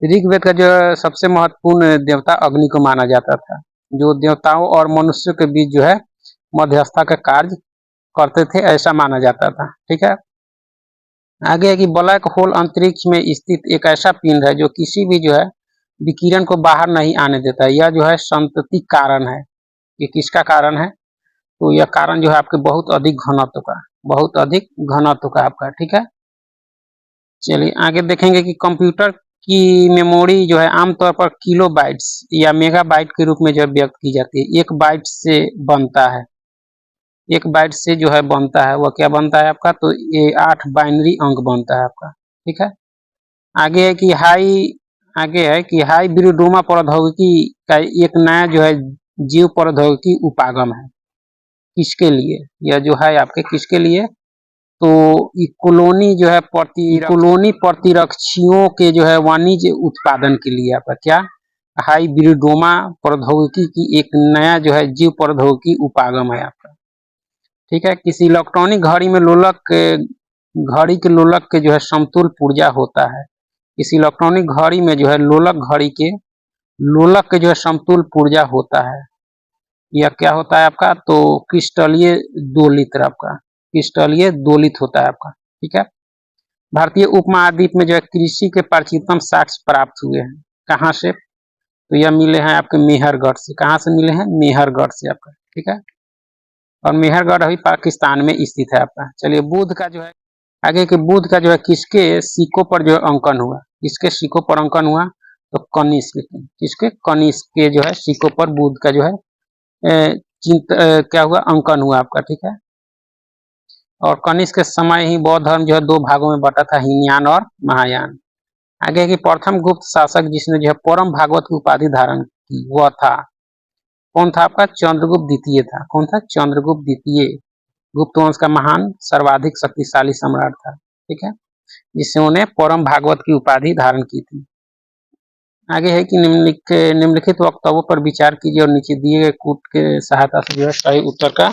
ऋग्वेद का जो सबसे महत्वपूर्ण देवता अग्नि को माना जाता था, जो देवताओं और मनुष्यों के बीच जो है मध्यस्थता का कार्य करते थे, ऐसा माना जाता था, ठीक है। आगे है कि ब्लैक होल अंतरिक्ष में स्थित एक ऐसा पिंड है जो किसी भी जो है विकिरण को बाहर नहीं आने देता है। यह जो है संतति कारण है। ये किसका कारण है, तो यह कारण जो है आपके बहुत अधिक घनत्व का आपका, ठीक है। चलिए आगे देखेंगे कि कंप्यूटर की मेमोरी जो है आमतौर पर किलोबाइट्स या मेगाबाइट के रूप में जो है व्यक्त की जाती है। एक बाइट से बनता है, एक बाइट से जो है बनता है, वह क्या बनता है आपका, तो ये 8 बाइनरी अंक बनता है आपका, ठीक है। आगे है कि हाई ब्रीडोमा प्रौद्योगिकी का एक नया जो है जीव प्रौद्योगिकी उपागम है, किसके लिए, यह जो है आपके किसके लिए, तो कॉलोनी जो है कॉलोनी प्रतिरक्षियों के जो है वाणिज्य उत्पादन के लिए आपका क्या, हाई ब्रीडोमा प्रौद्योगिकी की एक नया जो है जीव प्रौद्योगिकी उपागम है आपका, ठीक है। किसी इलेक्ट्रॉनिक घड़ी में घड़ी के लोलक के जो है समतुल पुर्जा होता है। इस इलेक्ट्रॉनिक घड़ी में जो है घड़ी के लोलक के जो है समतुल पुर्जा होता है। यह क्या होता है आपका, तो क्रिस्टलीय दोलित्र आपका, क्रिस्टलीय दोलित होता है आपका, ठीक है। भारतीय उपमहाद्वीप में जो है कृषि के प्राचीनतम साक्ष्य प्राप्त हुए हैं, कहाँ से, तो यह मिले हैं आपके मेहरगढ़ से। कहाँ से मिले हैं, मेहरगढ़ से आपका, ठीक है। और मेहरगढ़ अभी पाकिस्तान में स्थित है आपका। चलिए बुध का जो है आगे कि बुध का जो है किसके सिक्कों पर जो है अंकन हुआ, किसके सिक्कों पर अंकन हुआ, तो कनिष्क के, किसके, कनिष्क के जो है सिक्कों पर बुध का जो है क्या हुआ, अंकन हुआ आपका, ठीक है। और कनिष्क के समय ही बौद्ध धर्म जो है दो भागों में बटा था, हीनयान और महायान। आगे कि प्रथम गुप्त शासक जिसने जो है परम भागवत की उपाधि धारण की वह था, कौन था आपका, चंद्रगुप्त द्वितीय था। कौन था, चंद्रगुप्त द्वितीय, गुप्त वंश का महान सर्वाधिक शक्तिशाली सम्राट था, ठीक है, जिससे उन्हें परम भागवत की उपाधि धारण की थी। आगे है कि निम्नलिखित वक्तव्यों पर विचार कीजिए और नीचे दिए गए कूट के सहायता से जो है सही उत्तर का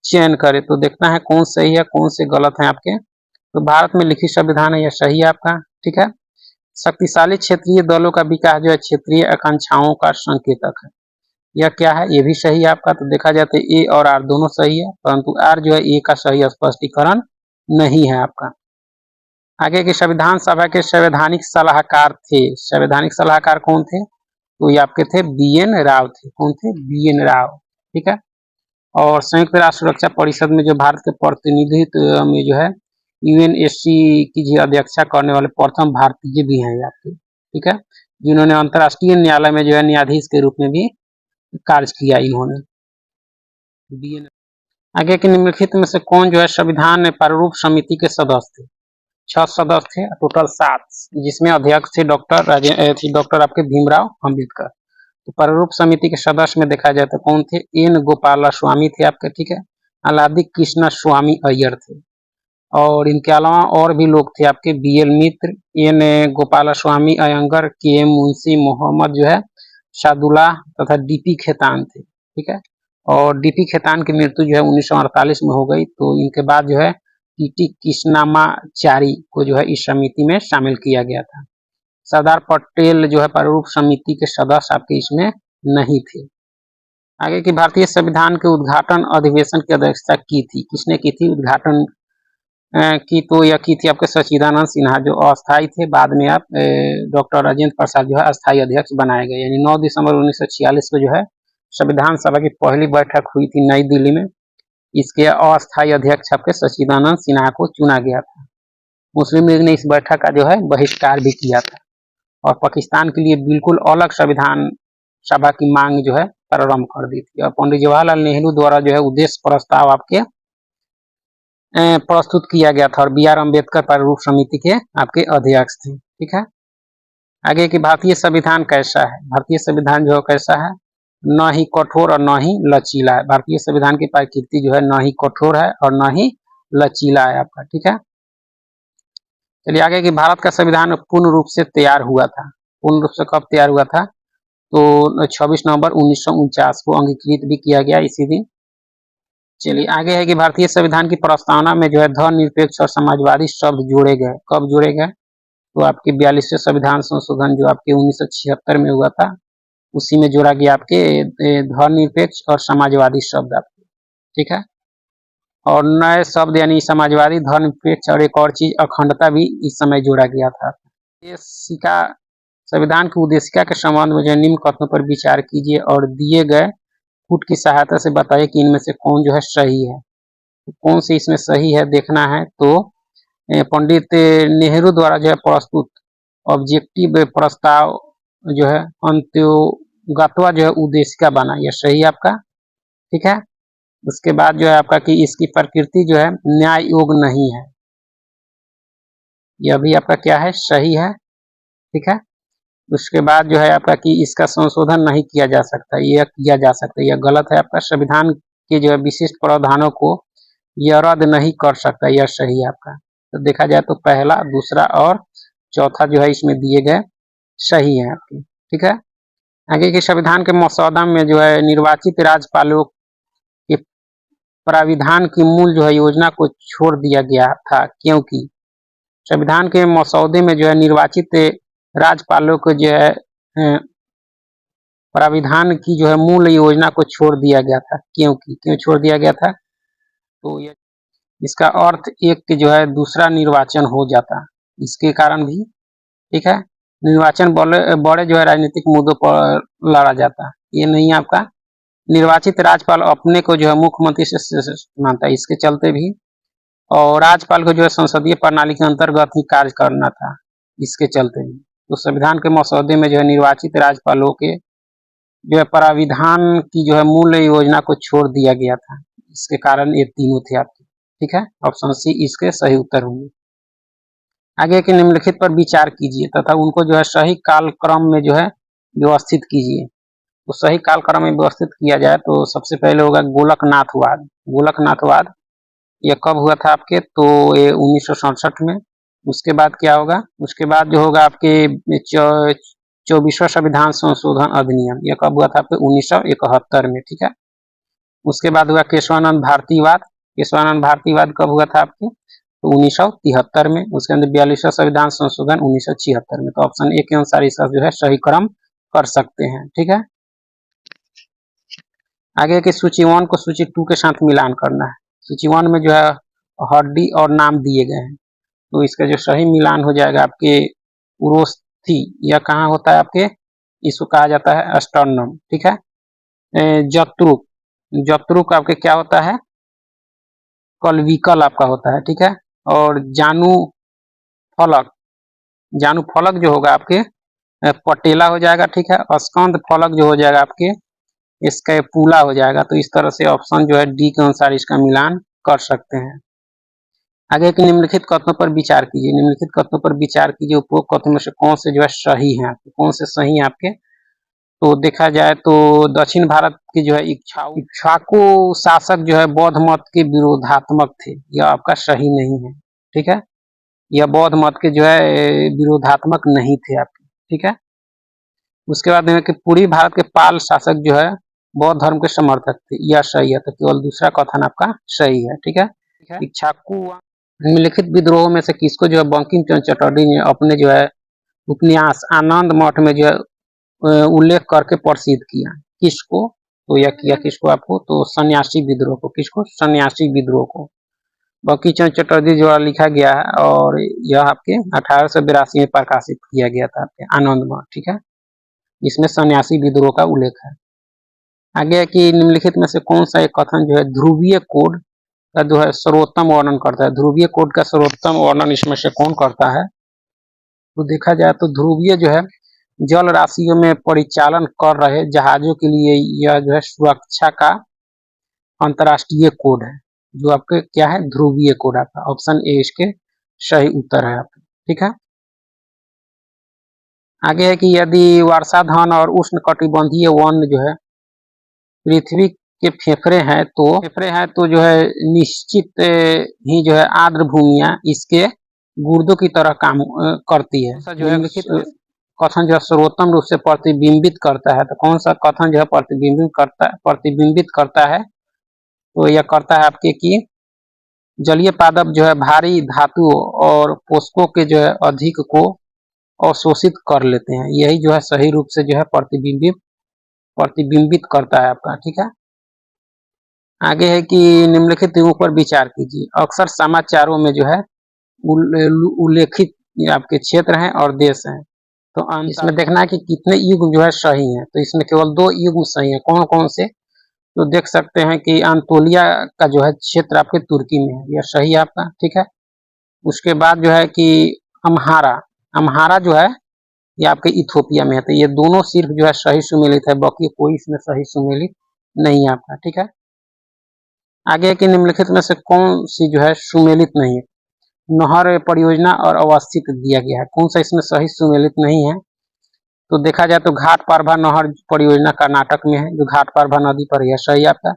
चयन करें। तो देखना है कौन सही है कौन से गलत है आपके। तो भारत में लिखित संविधान है, यह सही है आपका, ठीक है। शक्तिशाली क्षेत्रीय दलों का विकास जो है क्षेत्रीय आकांक्षाओं का संकेतक है, यह क्या है, ये भी सही है आपका। तो देखा जाए तो ए और आर दोनों सही है, परंतु आर जो है ए का सही स्पष्टीकरण नहीं है आपका। आगे के संविधान सभा के संवैधानिक सलाहकार थे, संवैधानिक सलाहकार कौन थे, तो ये आपके थे BN राव थे। कौन थे, BN राव, ठीक है। और संयुक्त राष्ट्र सुरक्षा परिषद में जो भारत के प्रतिनिधित्व में जो है UNSC की जो अध्यक्षता करने वाले प्रथम भारतीय भी हैं आपके, ठीक है, जिन्होंने अंतर्राष्ट्रीय न्यायालय में जो है न्यायाधीश के रूप में भी कार्य किया इन्होंने। आगे के निम्नलिखित में से कौन जो है संविधान प्रारूप समिति के सदस्य थे, 6 सदस्य थे टोटल 7, जिसमें अध्यक्ष थे डॉक्टर आपके भीमराव अम्बेडकर। तो प्रारूप समिति के सदस्य में देखा जाए तो कौन थे, एन गोपाला स्वामी थे आपके, ठीक है, अलादि कृष्ण स्वामी अय्यर थे। और इनके अलावा और भी लोग थे आपके, BL मित्र, एन गोपाला स्वामी अयंगर, KM मुंशी, मोहम्मद जो है सादुल्लाह तथा DP खेतान थे, ठीक है। और DP खेतान की मृत्यु जो है 1948 में हो गई। तो इनके बाद जो है TT कृष्णामाचारी को जो है इस समिति में शामिल किया गया था। सरदार पटेल जो है प्रारूप समिति के सदस्य आपके इसमें नहीं थे। आगे की भारतीय संविधान के उद्घाटन अधिवेशन की अध्यक्षता की थी, किसने की थी उद्घाटन की, तो यह की थी आपके सच्चिदानंद सिन्हा जो अस्थायी थे, बाद में आप डॉक्टर राजेंद्र प्रसाद जो है अस्थायी अध्यक्ष बनाए गए। यानी 9 दिसंबर 1946 को जो है संविधान सभा की पहली बैठक हुई थी नई दिल्ली में, इसके अस्थायी अध्यक्ष आपके सच्चिदानंद सिन्हा को चुना गया था। मुस्लिम लीग ने इस बैठक का जो है बहिष्कार भी किया था और पाकिस्तान के लिए बिल्कुल अलग संविधान सभा की मांग जो है प्रारंभ कर दी थी। और पंडित जवाहरलाल नेहरू द्वारा जो है उद्देश्य प्रस्ताव आपके प्रस्तुत किया गया था और BR अम्बेडकर प्रारूप समिति के आपके अध्यक्ष थे, ठीक है। आगे की भारतीय संविधान कैसा है, भारतीय संविधान जो है कैसा है, न ही कठोर और न ही लचीला है। भारतीय संविधान की प्रकृति जो है न ही कठोर है और न ही लचीला है आपका, ठीक है। चलिए आगे कि भारत का संविधान पूर्ण रूप से तैयार हुआ था, पूर्ण रूप से कब तैयार हुआ था, तो 26 नवंबर 1949 को अंगीकृत भी किया गया इसी दिन। चलिए आगे है कि भारतीय संविधान की प्रस्तावना में जो है धर्मनिरपेक्ष और समाजवादी शब्द जोड़े गए, कब जोड़े गए, तो आपके 42वें संविधान संशोधन जो आपके 1976 में हुआ था उसी में जोड़ा गया आपके धर्मनिरपेक्ष और समाजवादी शब्द आपके, ठीक है। और नए शब्द यानी समाजवादी, धर्मनिरपेक्ष और एक और चीज अखंडता भी इस समय जोड़ा गया था। उद्देशिका, संविधान की उद्देशिका के संबंध में जो निम्न कथनों पर विचार कीजिए और दिए गए कूट की सहायता से बताइए कि इनमें से कौन जो है सही है। तो कौन से इसमें सही है देखना है, तो पंडित नेहरू द्वारा जो है प्रस्तुत ऑब्जेक्टिव प्रस्ताव जो है अंत्योगत्वा जो है उद्देशिका बना, यह सही है आपका, ठीक है। उसके बाद जो है आपका कि इसकी प्रकृति जो है न्याय योग नहीं है, यह भी आपका क्या है, सही है, ठीक है। उसके बाद जो है आपका कि इसका संशोधन नहीं किया जा सकता, यह किया जा सकता है, यह गलत है आपका। संविधान के जो है विशिष्ट प्रावधानों को यह रद्द नहीं कर सकता, यह सही है आपका। तो देखा जाए तो पहला, दूसरा और चौथा जो है इसमें दिए गए सही है आपके, ठीक है। आगे के संविधान के मसौदा में जो है निर्वाचित राज्यपालों के प्राविधान की मूल जो है योजना को छोड़ दिया गया था, क्योंकि संविधान के मसौदे में जो है निर्वाचित राज्यपालों को जो है प्राविधान की जो है मूल योजना को छोड़ दिया गया था, क्यों छोड़ दिया गया था, तो इसका अर्थ एक जो है दूसरा निर्वाचन हो जाता, इसके कारण भी, ठीक है। निर्वाचन बड़े जो है राजनीतिक मुद्दों पर लड़ा जाता, ये नहीं आपका। निर्वाचित राज्यपाल अपने को जो है मुख्यमंत्री से मानता है, इसके चलते भी। और राज्यपाल को जो है संसदीय प्रणाली के अंतर्गत ही कार्य करना था, इसके चलते ही तो संविधान के मसौदे में जो है निर्वाचित राज्यपालों के जो है प्राविधान की जो है मूल योजना को छोड़ दिया गया था। इसके कारण ये तीनों थे आपके, ठीक है। ऑप्शन सी इसके सही उत्तर होंगे। आगे के निम्नलिखित पर विचार कीजिए तथा उनको जो है सही कालक्रम में जो है व्यवस्थित कीजिए। तो सही कालक्रम में व्यवस्थित किया जाए तो सबसे पहले होगा गोलकनाथवाद। गोलकनाथवाद ये कब हुआ था आपके, तो ये 1967 में। उसके बाद क्या होगा, उसके बाद जो होगा आपके 24वां संविधान संशोधन अधिनियम, ये कब हुआ था आपके 1971 में, ठीक है। उसके बाद हुआ केशवानंद भारतीवाद। केशवानंद भारतीवाद कब हुआ था आपके, तो 1973 में। उसके अंदर 42वां संविधान संशोधन 1976 में। तो ऑप्शन ए के अनुसार इसका जो है सही क्रम कर सकते हैं, ठीक है। आगे की सूची 1 को सूची 2 के साथ मिलान करना है। सूची 1 में जो है हड्डी और नाम दिए गए हैं, तो इसका जो सही मिलान हो जाएगा आपके उरोस्थी, यह कहाँ होता है आपके, इसको कहा जाता है अस्टर्नम, ठीक है। जत्रुक, जत्रुक आपके क्या होता है, कलविकल आपका होता है, ठीक है। और जानू फलक, जानू फलक जो होगा आपके पटेला हो जाएगा, ठीक है। स्कंद फलक जो हो जाएगा आपके इसका पूला हो जाएगा। तो इस तरह से ऑप्शन जो है डी के अनुसार इसका मिलान कर सकते हैं। आगे के निम्नलिखित कथनों पर विचार कीजिए। निम्नलिखित कथनों पर विचार कीजिए, उपरोक्त कथनों में से कौन से जो है सही है आपके, कौन से सही है आपके। तो देखा जाए तो दक्षिण भारत के जो है इक्ष्वाकु शासक जो है बौद्ध मत के विरोधात्मक थे, यह आपका सही नहीं है, ठीक है। यह बौद्ध मत के जो है विरोधात्मक नहीं थे आपके, ठीक है। उसके बाद कि पूरी भारत के पाल शासक जो है बौद्ध धर्म के समर्थक थे, यह सही है। तो केवल दूसरा कथन आपका सही है, ठीक है। इक्ष्वाकु निम्नलिखित विद्रोह में से किसको जो है बंकिम चंद्र चटर्जी ने अपने जो है उपन्यास आनंद मठ में जो है उल्लेख करके प्रसिद्ध किया, किसको, तो यह किया किसको आपको, तो सन्यासी विद्रोह को। किसको, सन्यासी विद्रोह को बंकिम चंद्र चटर्जी जो लिखा गया है, और यह आपके 1882 में प्रकाशित किया गया था आपके आनंद मठ, ठीक है। इसमें सन्यासी विद्रोह का उल्लेख है। आगे कि निम्नलिखित में से कौन सा एक कथन जो है ध्रुवीय कोड का जो है सर्वोत्तम वर्णन करता है। ध्रुवीय कोड का सर्वोत्तम वर्णन इसमें से कौन करता है, तो देखा जाए तो ध्रुवीय जो है जल राशियों में परिचालन कर रहे जहाजों के लिए यह जो है सुरक्षा का अंतरराष्ट्रीय कोड है, जो आपके क्या है, ध्रुवीय कोड आपका। ऑप्शन ए इसके सही उत्तर है आपका, ठीक है। आगे है कि यदि वर्षाधान और उष्ण कटिबंधीय वन जो है पृथ्वी के फेफड़े हैं तो जो है निश्चित ही जो है आर्द्र भूमियां इसके गुर्दों की तरह काम करती है। जो है कथन जो है सर्वोत्तम रूप से प्रतिबिंबित करता है, तो कौन सा कथन जो है प्रतिबिंबित करता है, तो यह करता है आपके कि जलीय पादप जो है भारी धातुओं और पोषकों के जो है अधिक को अवशोषित कर लेते हैं, यही जो है सही रूप से जो है प्रतिबिंबित करता है आपका, ठीक है। आगे है कि निम्नलिखित युगों पर विचार कीजिए। अक्सर समाचारों में जो है उल्लेखित आपके क्षेत्र हैं और देश हैं, तो इसमें देखना है कि कितने युग जो है सही हैं। तो इसमें केवल 2 युग सही है, कौन कौन से, तो देख सकते हैं कि अंतोलिया का जो है क्षेत्र आपके तुर्की में है, यह सही है आपका, ठीक है। उसके बाद जो है कि अम्हारा जो है ये आपके इथोपिया में है, तो ये दोनों सिर्फ जो है सही सुमेलित है, बाकी कोई इसमें सही सुमेलित नहीं है आपका, ठीक है। आगे की निम्नलिखित में से कौन सी जो है सुमेलित नहीं है, नहर परियोजना और अवस्थित दिया गया है, कौन सा इसमें सही सुमेलित नहीं है। तो देखा जाए तो घाटपारभा नहर परियोजना कर्नाटक में है, जो घाटपारभा नदी पर है, सही आपका।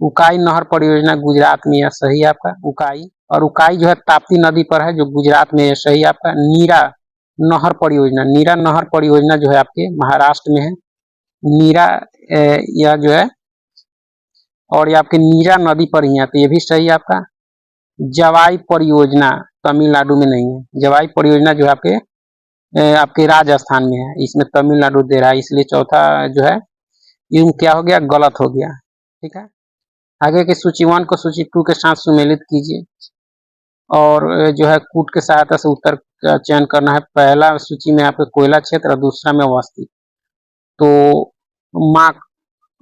उकाई नहर परियोजना गुजरात में है, सही आपका उकाई। और उकाई जो है ताप्ती नदी पर है, जो गुजरात में है, सही आपका। नीरा नहर परियोजना जो है आपके महाराष्ट्र में है, नीरा यह जो है, और ये आपके नीरा नदी पर ही है, तो ये भी सही आपका। जवाई परियोजना तमिलनाडु में नहीं है, जवाई परियोजना जो है आपके राजस्थान में है, इसमें तमिलनाडु दे रहा है, इसलिए चौथा जो है ये क्या हो गया, गलत हो गया, ठीक है। आगे की सूची 1 को सूची 2 के साथ सुमेलित कीजिए और जो है कूट के सहायता से उत्तर का चयन करना है। पहला सूची में आपके कोयला क्षेत्र और दूसरा में अवस्थित। तो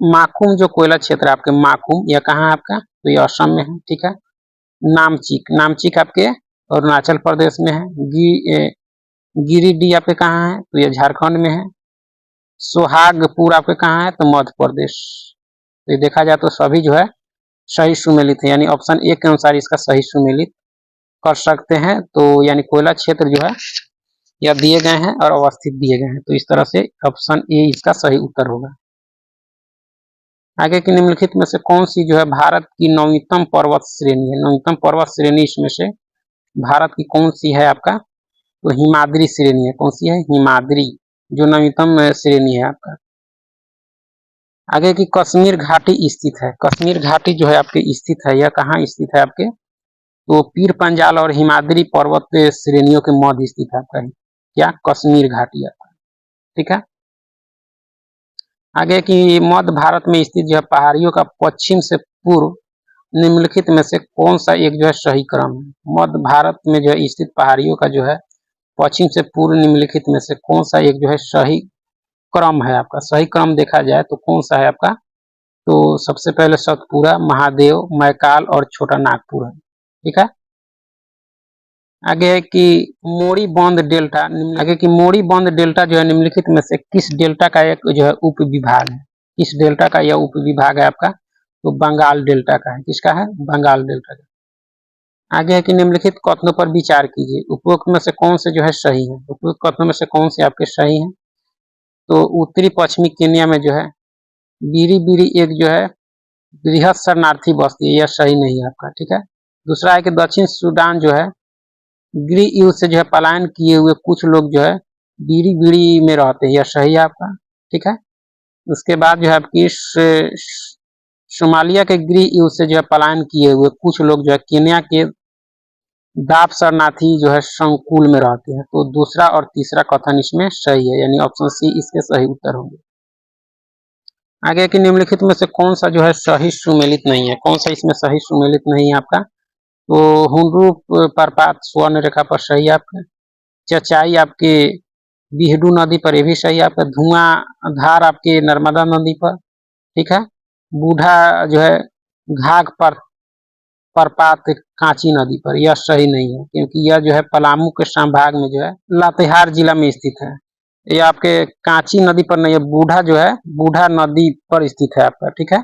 माकुम जो कोयला क्षेत्र है आपके, माकुम यह कहाँ है आपका, तो ये असम में है, ठीक है। नामचिक, नामचिक आपके अरुणाचल प्रदेश में है। गिरिडीह आपके कहाँ है, तो ये झारखंड में है। सोहागपुर आपके कहाँ है, तो मध्य प्रदेश। तो ये देखा जाए तो सभी जो है सही सुमेलित है, यानी ऑप्शन ए के अनुसार इसका सही सुमेलित कर सकते हैं। तो यानी कोयला क्षेत्र जो है यह दिए गए हैं और अवस्थित दिए गए हैं, तो इस तरह से ऑप्शन ए इसका सही उत्तर होगा। आगे की निम्नलिखित में से कौन सी जो है भारत की नवीनतम पर्वत श्रेणी है? नवीनतम पर्वत श्रेणी इसमें से भारत की कौन सी है आपका, तो हिमाद्री श्रेणी है। कौन सी है? हिमाद्री, जो नवीनतम श्रेणी है आपका। आगे की कश्मीर घाटी स्थित है। कश्मीर घाटी जो है आपके स्थित है, यह कहाँ स्थित है आपके, तो पीर पंजाल और हिमाद्री पर्वत श्रेणियों के मध्य स्थित है आपका क्या, कश्मीर घाटी आपका। ठीक है। आगे की मध्य भारत में स्थित जो है पहाड़ियों का पश्चिम से पूर्व निम्नलिखित में से कौन सा एक जो है सही क्रम है? मध्य भारत में जो है स्थित पहाड़ियों का जो है पश्चिम से पूर्व निम्नलिखित में से कौन सा एक जो है सही क्रम है आपका? सही क्रम देखा जाए तो कौन सा है आपका, तो सबसे पहले सतपुरा, महादेव, मैकाल और छोटा नागपुर है। ठीक है। आगे है कि मोड़ी बंद डेल्टा, आगे की मोड़ी बंद डेल्टा जो है निम्नलिखित में से किस डेल्टा का एक जो है उप विभाग है? किस डेल्टा का यह उप विभाग है आपका, तो बंगाल डेल्टा का है। किसका है? बंगाल डेल्टा का। आगे है कि निम्नलिखित कथनों पर विचार कीजिए, उपरोक्त में से कौन से जो है सही है? उपरोक्त कथनों में से कौन से आपके सही हैं? तो उत्तरी पश्चिमी केन्या में जो है बीरी बीरी एक जो है बृहद शरणार्थी बस्ती है, यह सही नहीं है आपका। ठीक है। दूसरा है कि दक्षिण सूडान जो है गृह युद्ध से जो है पलायन किए हुए कुछ लोग जो है बीड़ी बीड़ी में रहते हैं, यह सही है आपका। ठीक है। उसके बाद जो है आपकी सोमालिया के गृह युद्ध से जो है पलायन किए हुए कुछ लोग जो है केन्या के दाब शरणार्थी जो है संकुल में रहते हैं। तो दूसरा और तीसरा कथन इसमें सही है, यानी ऑप्शन सी इसके सही उत्तर होंगे। आगे की निम्नलिखित में से कौन सा जो है सही सुमेलित नहीं है? कौन सा इसमें सही सुमेलित नहीं है आपका, तो हुंडरू प्रपात स्वर्ण रेखा पर सही है आपका। चचाई आपके बिहडू नदी पर, ये भी सही है आपका। धुआंधार आपके नर्मदा नदी पर। ठीक है। बूढ़ा जो है घाघ पर प्रपात कांची नदी पर, यह सही नहीं है क्योंकि यह जो है पलामू के संभाग में जो है लातेहार जिला में स्थित है। यह आपके कांची नदी पर नहीं है, बूढ़ा जो है बूढ़ा नदी पर स्थित है आपका। ठीक है।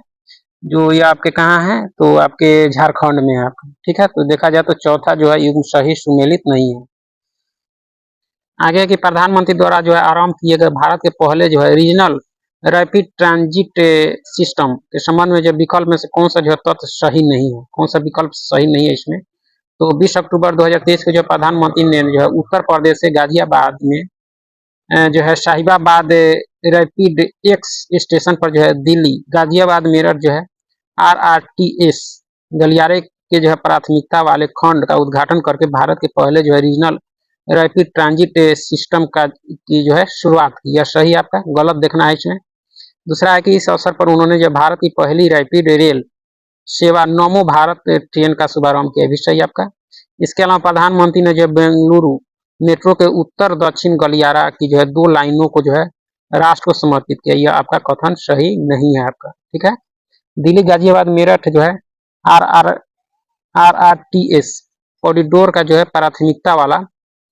जो ये आपके कहाँ है, तो आपके झारखंड में है आपका। ठीक है। तो देखा जाए तो चौथा जो है युग्म सही सुमेलित नहीं है। आगे की प्रधानमंत्री द्वारा जो है आरंभ किए गए भारत के पहले जो है रीजनल रैपिड ट्रांजिट सिस्टम के संबंध में जो विकल्प में से कौन सा जो है तथ्य सही नहीं है? कौन सा विकल्प सही नहीं है इसमें, तो 20 अक्टूबर 2023 को जो प्रधानमंत्री ने जो है उत्तर प्रदेश से गाजियाबाद में जो है साहिबाबाद रैपिड एक्स स्टेशन पर जो है दिल्ली गाजियाबाद मेरठ जो है RRTS गलियारे के जो है प्राथमिकता वाले खंड का उद्घाटन करके भारत के पहले जो है रीजनल रैपिड ट्रांजिट सिस्टम का की जो है शुरुआत की। यह सही आपका, गलत देखना है इसमें। दूसरा है कि इस अवसर पर उन्होंने जो भारत की पहली रैपिड रेल सेवा नमो भारत ट्रेन का शुभारंभ किया, भी सही आपका। इसके अलावा प्रधानमंत्री ने जो बेंगलुरु मेट्रो के उत्तर दक्षिण गलियारा की जो है 2 लाइनों को जो है राष्ट्र को समर्पित किया, यह आपका कथन सही नहीं है आपका। ठीक है। दिल्ली गाजियाबाद मेरठ जो है RRTS कॉरिडोर का जो है प्राथमिकता वाला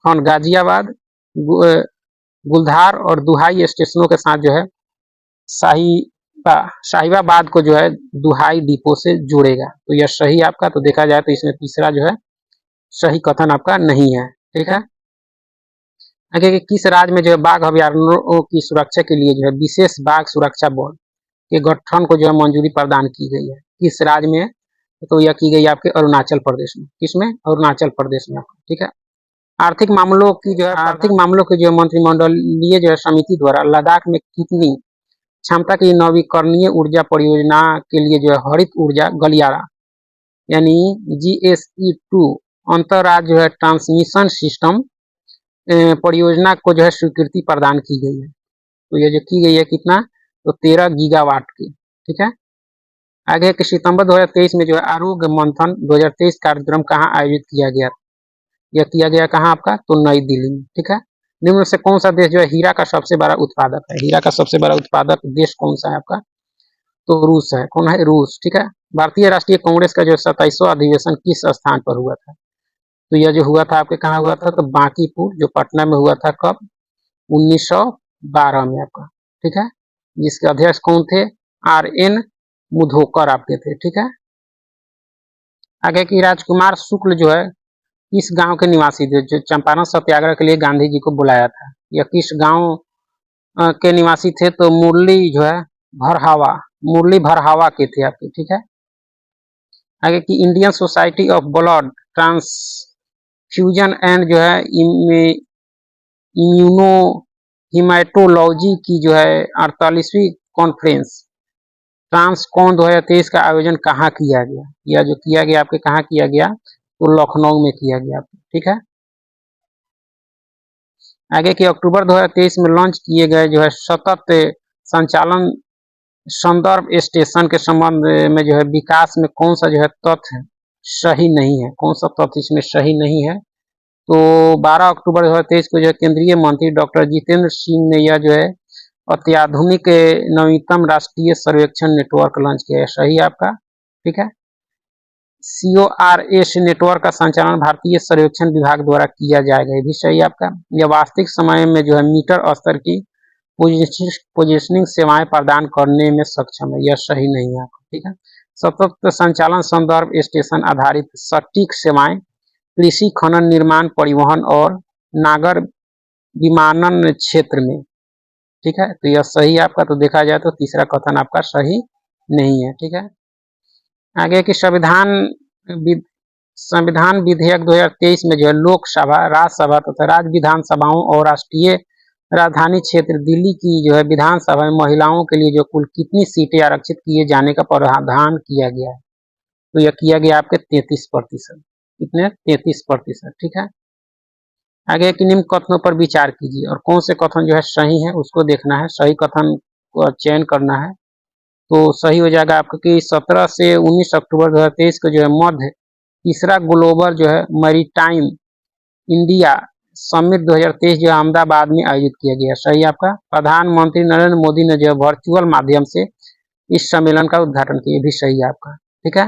खंड गाजियाबाद, गुलधार और दुहाई स्टेशनों के साथ जो है साहिबाबाद को जो है दुहाई डिपो से जोड़ेगा, तो यह सही आपका। तो देखा जाए तो इसमें तीसरा जो है सही कथन आपका नहीं है। ठीक है। आगे कि किस राज्य में जो है बाघ अभयारण्यों की सुरक्षा के लिए जो है विशेष बाघ सुरक्षा बल के गठन को जो है मंजूरी प्रदान की गई है? किस राज्य में, तो यह की गई आपके अरुणाचल प्रदेश में। किसमें? अरुणाचल प्रदेश में आपका। ठीक है। आर्थिक मामलों की जो मंत्रिमंडलीय जो है समिति द्वारा लद्दाख में कितनी क्षमता की नवीकरणीय ऊर्जा परियोजना के लिए जो है हरित ऊर्जा गलियारा यानी GSE2 अंतरराज्य जो है ट्रांसमिशन सिस्टम परियोजना को जो है स्वीकृति प्रदान की गई है। तो ये जो की गई है कितना, तो 13 गीगावाट की। ठीक है। आगे कि सितंबर 2023 में जो है आरोग्य मंथन 2023 कार्यक्रम कहाँ आयोजित किया गया? यह किया गया कहाँ आपका, तो नई दिल्ली में। ठीक है। निम्न से कौन सा देश जो है हीरा का सबसे बड़ा उत्पादक है? हीरा का सबसे बड़ा उत्पादक देश कौन सा है आपका, तो रूस है, कौन है, रूस, ठीक है। भारतीय राष्ट्रीय कांग्रेस का जो 27वां अधिवेशन किस स्थान पर हुआ था? तो यह जो हुआ था आपके कहाँ हुआ था, तो बांकीपुर, जो पटना में हुआ था, कब, 1912 में आपका, ठीक है। जिसके अध्यक्ष कौन थे, RN मुधोकर आपके थे, ठीक है। आगे की राजकुमार शुक्ल जो है किस गांव के निवासी थे, जो चंपारण सत्याग्रह के लिए गांधी जी को बुलाया था, या किस गांव के निवासी थे, तो मुरली जो है भरहावा, मुरली भरहावा के थे आपके, ठीक है। आगे की Indian society of blood transfusion and जो है इम्यूनो हिमाटोलॉजी की जो है 48वीं कॉन्फ्रेंस ट्रांसकॉन 2023 का आयोजन कहाँ किया गया, या जो किया गया आपके कहाँ किया गया, तो लखनऊ में किया गया, ठीक है। आगे की अक्टूबर 2023 में लॉन्च किए गए जो है सतत संचालन संदर्भ स्टेशन के संबंध में जो है विकास में कौन सा जो है तथ्य सही नहीं है, कौन सा तथ्य इसमें सही नहीं है, तो 12 अक्टूबर 2023 को जो है केंद्रीय मंत्री डॉक्टर जितेंद्र सिंह ने यह जो है अत्याधुनिक नवीनतम राष्ट्रीय सर्वेक्षण नेटवर्क लॉन्च किया है, सही आपका, ठीक है। CORS नेटवर्क का संचालन भारतीय सर्वेक्षण विभाग द्वारा किया जाएगा, ये भी सही आपका। यह वास्तविक समय में जो है मीटर स्तर की पोजिशनिंग सेवाएं प्रदान करने में सक्षम है, यह सही नहीं है आपका, ठीक है। सतत संचालन संदर्भ स्टेशन आधारित सटीक सेवाएं कृषि, खनन, निर्माण, परिवहन और नागर विमानन क्षेत्र में, ठीक है। तो यह सही आपका, तो देखा जाए तो तीसरा कथन आपका सही नहीं है, ठीक है। आगे की संविधान विधेयक 2023 में जो है लोकसभा, राज्यसभा तथा राज्य विधानसभाओं और राष्ट्रीय राजधानी क्षेत्र दिल्ली की जो है विधानसभा में महिलाओं के लिए जो कुल कितनी सीटें आरक्षित किए जाने का प्रावधान किया गया है, तो यह किया गया आपके 33%, कितने, 33%, ठीक है। आगे के निम्न कथनों पर विचार कीजिए और कौन से कथन जो है सही है उसको देखना है, सही कथन को चयन करना है। तो सही हो जाएगा आपका कि 17 से 19 अक्टूबर 2023 को जो है मध्य तीसरा ग्लोबल जो है मैरीटाइम इंडिया समिट 2023 जो अहमदाबाद में आयोजित किया गया, सही आपका। प्रधानमंत्री नरेंद्र मोदी ने जो है वर्चुअल माध्यम से इस सम्मेलन का उद्घाटन किया, भी सही है आपका, ठीक है।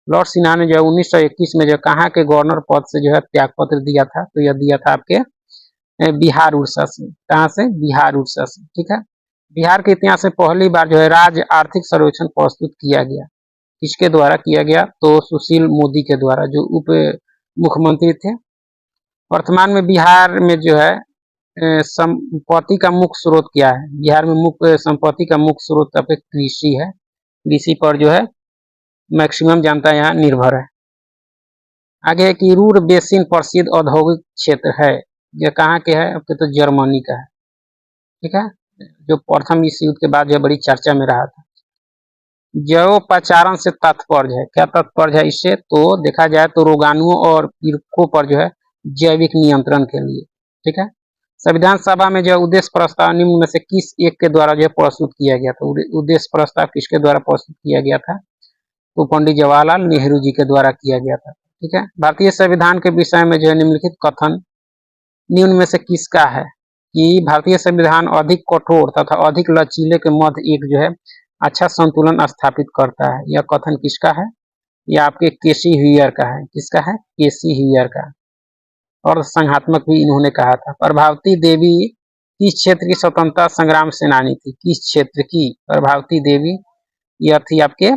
लॉर्ड सिन्हा ने जो है 1921 में जो कहाँ के गवर्नर पद से जो है त्यागपत्र दिया था, तो यह दिया था आपके बिहार उड़ीसा से, कहाँ से, बिहार उड़ीसा से, ठीक है। बिहार के इतिहास में पहली बार जो है राज्य आर्थिक सर्वेक्षण प्रस्तुत किया गया, किसके द्वारा किया गया, तो सुशील मोदी के द्वारा, जो उप मुख्यमंत्री थे। वर्तमान में बिहार में जो है संपत्ति का मुख्य स्रोत क्या है, बिहार में मुख्य संपत्ति का मुख्य स्रोत आपके कृषि है, कृषि पर जो है मैक्सिमम जनता यहाँ निर्भर है। आगे की रूर बेसिन प्रसिद्ध औद्योगिक क्षेत्र है, यह कहाँ के है आपके, तो जर्मनी का है, ठीक है, जो प्रथम विश्व युद्ध के बाद जो बड़ी चर्चा में रहा था। जैवोपचारण से तात्पर्य है, क्या तात्पर्य है इससे, तो देखा जाए तो रोगाणुओं और पीड़कों पर जो है जैविक नियंत्रण के लिए, ठीक है। संविधान सभा में जो उद्देश्य प्रस्ताव निम्न में से किस एक के द्वारा जो है प्रस्तुत किया गया था, उद्देश्य प्रस्ताव किसके द्वारा प्रस्तुत किया गया था, तो पंडित जवाहरलाल नेहरू जी के द्वारा किया गया था, ठीक है। भारतीय संविधान के विषय में जो है निम्नलिखित कथन निम्न में से किसका है, कि भारतीय संविधान अधिक कठोर तथा अधिक लचीले के मध्य एक जो है अच्छा संतुलन स्थापित करता है, यह कथन किसका है, यह आपके केसी ह्यूयर का है, किसका है, केसी ह्यूयर का, और संघात्मक भी इन्होंने कहा था। प्रभावती देवी किस क्षेत्र की स्वतंत्रता संग्राम सेनानी थी, किस क्षेत्र की, प्रभावती देवी, यह थी आपके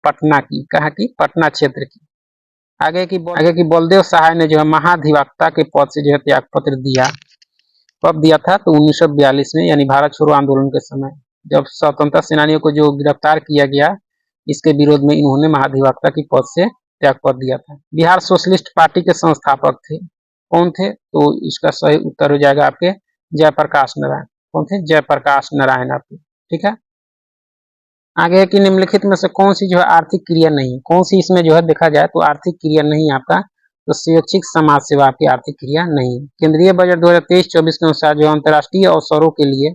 पटना की, कहाँ की, पटना क्षेत्र की। आगे की बलदेव सहाय ने जो है महाधिवक्ता के पद से जो है त्यागपत्र दिया, कब दिया था, तो 1942 में, यानी भारत छोड़ो आंदोलन के समय, जब स्वतंत्रता सेनानियों को जो गिरफ्तार किया गया, इसके विरोध में इन्होंने महाधिवक्ता की पद से त्यागपत्र दिया था। बिहार सोशलिस्ट पार्टी के संस्थापक थे, कौन थे, तो इसका सही उत्तर हो जाएगा आपके जयप्रकाश नारायण, कौन थे, जयप्रकाश नारायण आपके, ठीक है। आगे की निम्नलिखित में से कौन सी जो है आर्थिक क्रिया नहीं, कौन सी इसमें जो है देखा जाए तो आर्थिक क्रिया नहीं आपका, तो स्वैच्छिक समाज सेवा आपकी आर्थिक क्रिया नहीं। केंद्रीय बजट 2023-24 के अनुसार जो अंतर्राष्ट्रीय अवसरों के लिए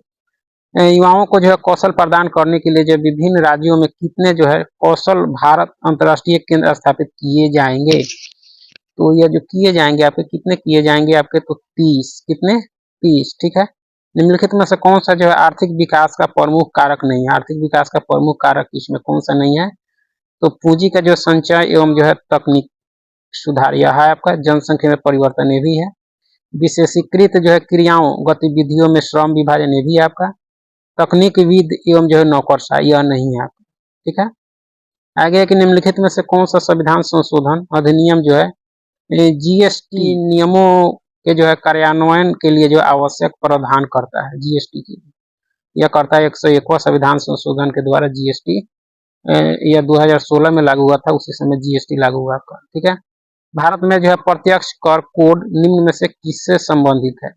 युवाओं को जो है कौशल प्रदान करने के लिए जो विभिन्न राज्यों में कितने जो है कौशल भारत अंतर्राष्ट्रीय केंद्र स्थापित किए जाएंगे, तो यह जो किए जाएंगे आपके कितने किए जाएंगे आपके, तो 30, कितने, 30, ठीक है। निम्नलिखित में से कौन सा जो है आर्थिक विकास का प्रमुख कारक नहीं है? आर्थिक विकास का प्रमुख कारक इसमें कौन सा नहीं है? तो पूंजी का जो संचय एवं जो है तकनीक सुधार, यह है आपका। जनसंख्या में परिवर्तन, ये भी है। विशेषीकृत जो है क्रियाओं गतिविधियों में श्रम विभाजन, ये भी है आपका। तकनीकविद एवं जो है नौकरशाही, यह नहीं है आपका। ठीक है, आगे है कि निम्नलिखित में से कौन सा संविधान संशोधन अधिनियम जो है जीएसटी नियमों के जो है कार्यान्वयन के लिए जो आवश्यक प्रावधान करता है जीएसटी के लिए? यह करता है 101वां संविधान संशोधन के द्वारा जीएसटी, यह 2016 में लागू हुआ था, उसी समय जीएसटी लागू हुआ आपका। ठीक है, भारत में जो है प्रत्यक्ष कर कोड निम्न में से किससे संबंधित है?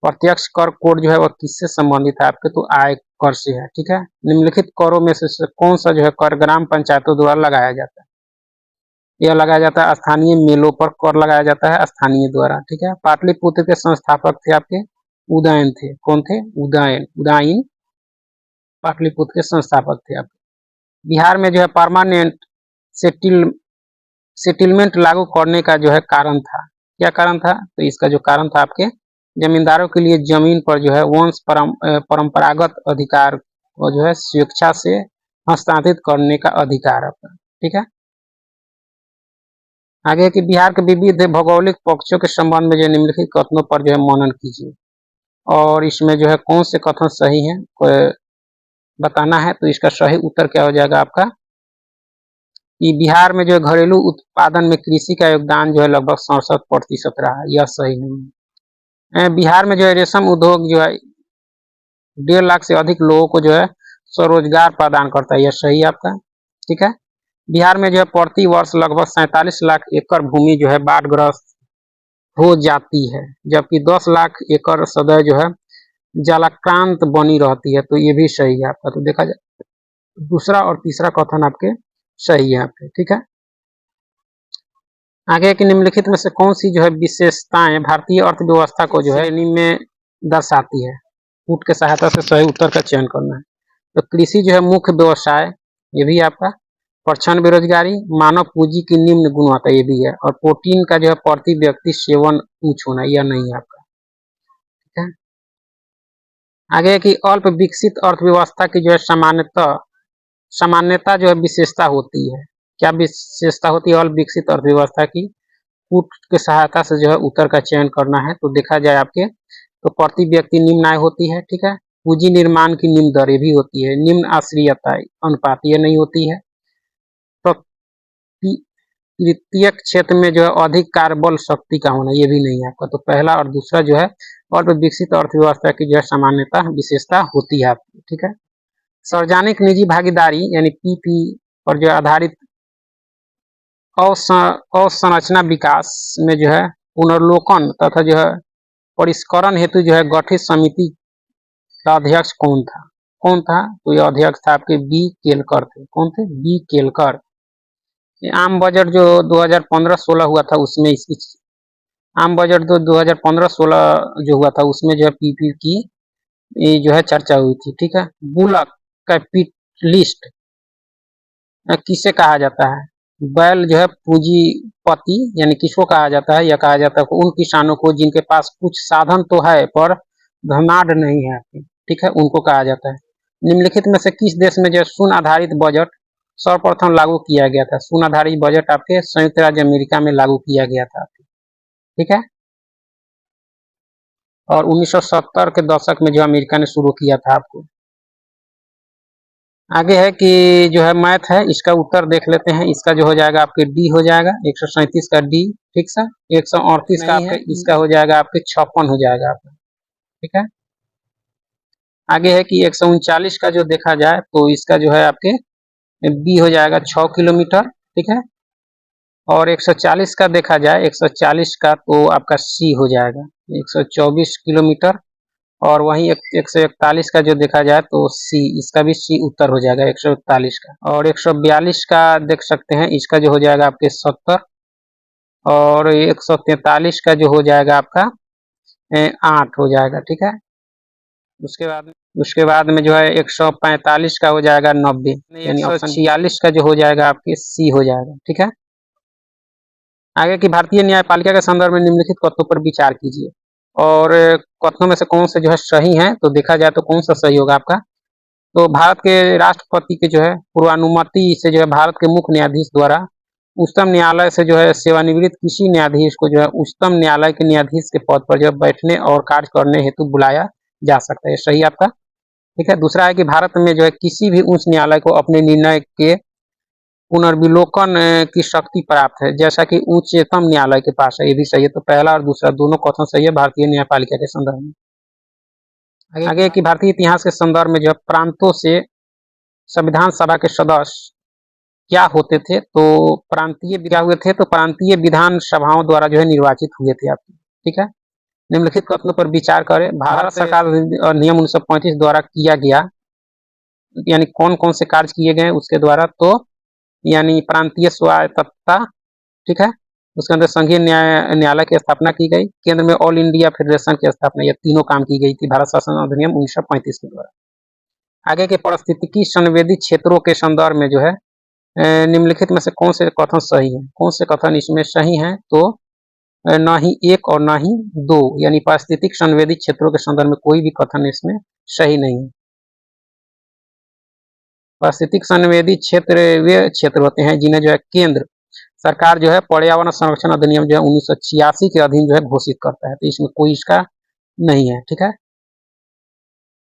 प्रत्यक्ष कर कोड जो है वह किससे संबंधित है आपके? तो आय कर से है। ठीक है, निम्नलिखित करों में से कौन सा जो है कर ग्राम पंचायतों द्वारा लगाया जाता है? यह लगाया जाता है स्थानीय मेलों पर कर लगाया जाता है स्थानीय द्वारा। ठीक है, पाटलिपुत्र के संस्थापक थे आपके उदयन थे। कौन थे? उदयन पाटलिपुत्र के संस्थापक थे आपके। बिहार में जो है परमानेंट सेटलमेंट लागू करने का जो है कारण था, क्या कारण था? तो इसका जो कारण था आपके जमींदारों के लिए जमीन पर जो है वंश परंपरागत अधिकार और जो है स्वेच्छा से हस्तांतरित करने का अधिकार आपका। ठीक है, आगे कि बिहार के विविध भौगोलिक पक्षों के संबंध में जो निम्नलिखित कथनों पर जो है मनन कीजिए, और इसमें जो है कौन से कथन सही है बताना है। तो इसका सही उत्तर क्या हो जाएगा आपका कि बिहार में जो है घरेलू उत्पादन में कृषि का योगदान जो है लगभग 67% रहा है, यह सही नहीं है। बिहार में जो है रेशम उद्योग जो है 1.5 लाख से अधिक लोगों को जो है स्वरोजगार प्रदान करता है, यह सही है आपका। ठीक है, बिहार में जो है प्रति वर्ष लगभग 47 लाख एकड़ भूमि जो है बाढ़ग्रस्त हो जाती है, जबकि 10 लाख एकड़ सदैव जो है जलाक्रांत बनी रहती है, तो ये भी सही है आपका। तो देखा जाए दूसरा और तीसरा कथन आपके सही है आपके। ठीक है, आगे कि निम्नलिखित में से कौन सी जो है विशेषताएं भारतीय अर्थव्यवस्था को जो है श्रेणी में दर्शाती है? कूट के सहायता से सही उत्तर का चयन करना है। तो कृषि जो है मुख्य व्यवसाय, ये भी आपका। प्रच्छन्न बेरोजगारी, मानव पूंजी की निम्न गुणवत्ता, ये भी है। और प्रोटीन का जो है प्रति व्यक्ति सेवन ऊंच होना, यह नहीं है आपका। ठीक है, आगे कि अल्प विकसित अर्थव्यवस्था की जो है सामान्यता जो है विशेषता होती है, क्या विशेषता होती है अल्प विकसित अर्थव्यवस्था की? कूट के सहायता से जो है उत्तर का चयन करना है। तो देखा जाए आपके तो प्रति व्यक्ति निम्न आय होती है। ठीक है, पूंजी निर्माण की निम्न दरें भी होती है, निम्न आश्रयता अनुपात ये नहीं होती है। तो तृतीयक क्षेत्र में जो है अधिक कार्यबल शक्ति का होना, ये भी नहीं है आपका। तो पहला और दूसरा जो है अल्प विकसित अर्थव्यवस्था की जो है सामान्यता विशेषता होती है आपकी। ठीक है, सार्वजनिक निजी भागीदारी यानी पीपी पर जो आधारित अवसंरचना विकास में जो है पुनर्लोकन तथा जो है परिष्करण हेतु जो है गठित समिति का अध्यक्ष कौन था? तो यह अध्यक्ष था आपके बी केलकर थे। कौन थे? बी केलकर। आम बजट जो 2015-16 हुआ था उसमें इसकी आम बजट जो 2015-16 जो हुआ था उसमें जो है पीपी की जो है चर्चा हुई थी। ठीक है, बुलक कैपिटलिस्ट किसे कहा जाता है? बैल जो है पूंजीपति यानी किसको कहा जाता है? यह कहा जाता है उन किसानों को जिनके पास कुछ साधन तो है पर धनाढ़ नहीं है। ठीक है, उनको कहा जाता है। निम्नलिखित में से किस देश में जो शून्य आधारित बजट सर्वप्रथम लागू किया गया था? शून्य आधारित बजट आपके संयुक्त राज्य अमेरिका में लागू किया गया था। ठीक है, और 1970 के दशक में जो अमेरिका ने शुरू किया था आपको। आगे है कि जो है मैथ है, इसका उत्तर देख लेते हैं। इसका जो हो जाएगा आपके डी हो जाएगा 137 का डी। ठीक सर, 138 का आपका इसका हो जाएगा आपके 56 हो जाएगा आपका। ठीक है, आगे है कि 139 का जो देखा जाए तो इसका जो है आपके बी हो जाएगा 6 किलोमीटर। ठीक है, और 140 का देखा जाए 140 का तो आपका सी हो जाएगा 124 किलोमीटर। और वहीं 141 का जो देखा जाए तो सी, इसका भी सी उत्तर हो जाएगा 141 का। और 142 का देख सकते हैं, इसका जो हो जाएगा आपके 70। और 143 का जो हो जाएगा आपका 8 हो जाएगा। ठीक है, उसके बाद में जो है 145 का हो जाएगा 90, यानी 146 का जो हो जाएगा आपके सी हो जाएगा। ठीक है, आगे की भारतीय न्यायपालिका के संदर्भ में निम्नलिखित तत्वों पर विचार कीजिए। और कथनों में से कौन से जो है सही हैं, तो देखा जाए तो कौन सा सही होगा आपका। तो भारत के राष्ट्रपति के जो है पूर्वानुमति से जो है भारत के मुख्य न्यायाधीश द्वारा उच्चतम न्यायालय से जो है सेवानिवृत्त किसी न्यायाधीश को जो है उच्चतम न्यायालय के न्यायाधीश के पद पर जो है बैठने और कार्य करने हेतु बुलाया जा सकता है। सही आपका। ठीक है। दूसरा है कि भारत में जो है किसी भी उच्च न्यायालय को अपने निर्णय के पुनर्विलोकन की शक्ति प्राप्त है, जैसा कि उच्चतम न्यायालय के पास है। ये भी सही है। तो पहला और दूसरा दोनों कथन सही है भारतीय न्यायपालिका के संदर्भ में। आगे की भारतीय इतिहास के संदर्भ में जो है प्रांतों से संविधान सभा के सदस्य क्या होते थे, तो प्रांतीय क्या हुए थे, तो प्रांतीय विधान सभाओं द्वारा जो है निर्वाचित हुए थे आपके। ठीक है। निम्नलिखित कथनों पर विचार करें। भारत सरकार नियम 1935 द्वारा किया गया, यानी कौन कौन से कार्य किए गए उसके द्वारा, तो यानी प्रांतीय स्वायत्तता। ठीक है। उसके अंदर संघीय न्यायालय की स्थापना की गई, केंद्र में ऑल इंडिया फेडरेशन की स्थापना, ये तीनों काम की गई थी भारत शासन अधिनियम 1935 के द्वारा। आगे के पारिस्थितिकी संवेदी क्षेत्रों के संदर्भ में जो है निम्नलिखित में से कौन से कथन सही है, कौन से कथन इसमें सही हैं, तो न ही एक और न ही दो, यानी पारिस्थितिक संवेदी क्षेत्रों के संदर्भ में कोई भी कथन इसमें सही नहीं है। पारिस्थितिक संवेदी क्षेत्र वे क्षेत्र होते हैं जिन्हें जो है केंद्र सरकार जो है पर्यावरण संरक्षण अधिनियम जो है 1986 के अधीन जो है घोषित करता है, तो इसमें कोई इसका नहीं है। ठीक है।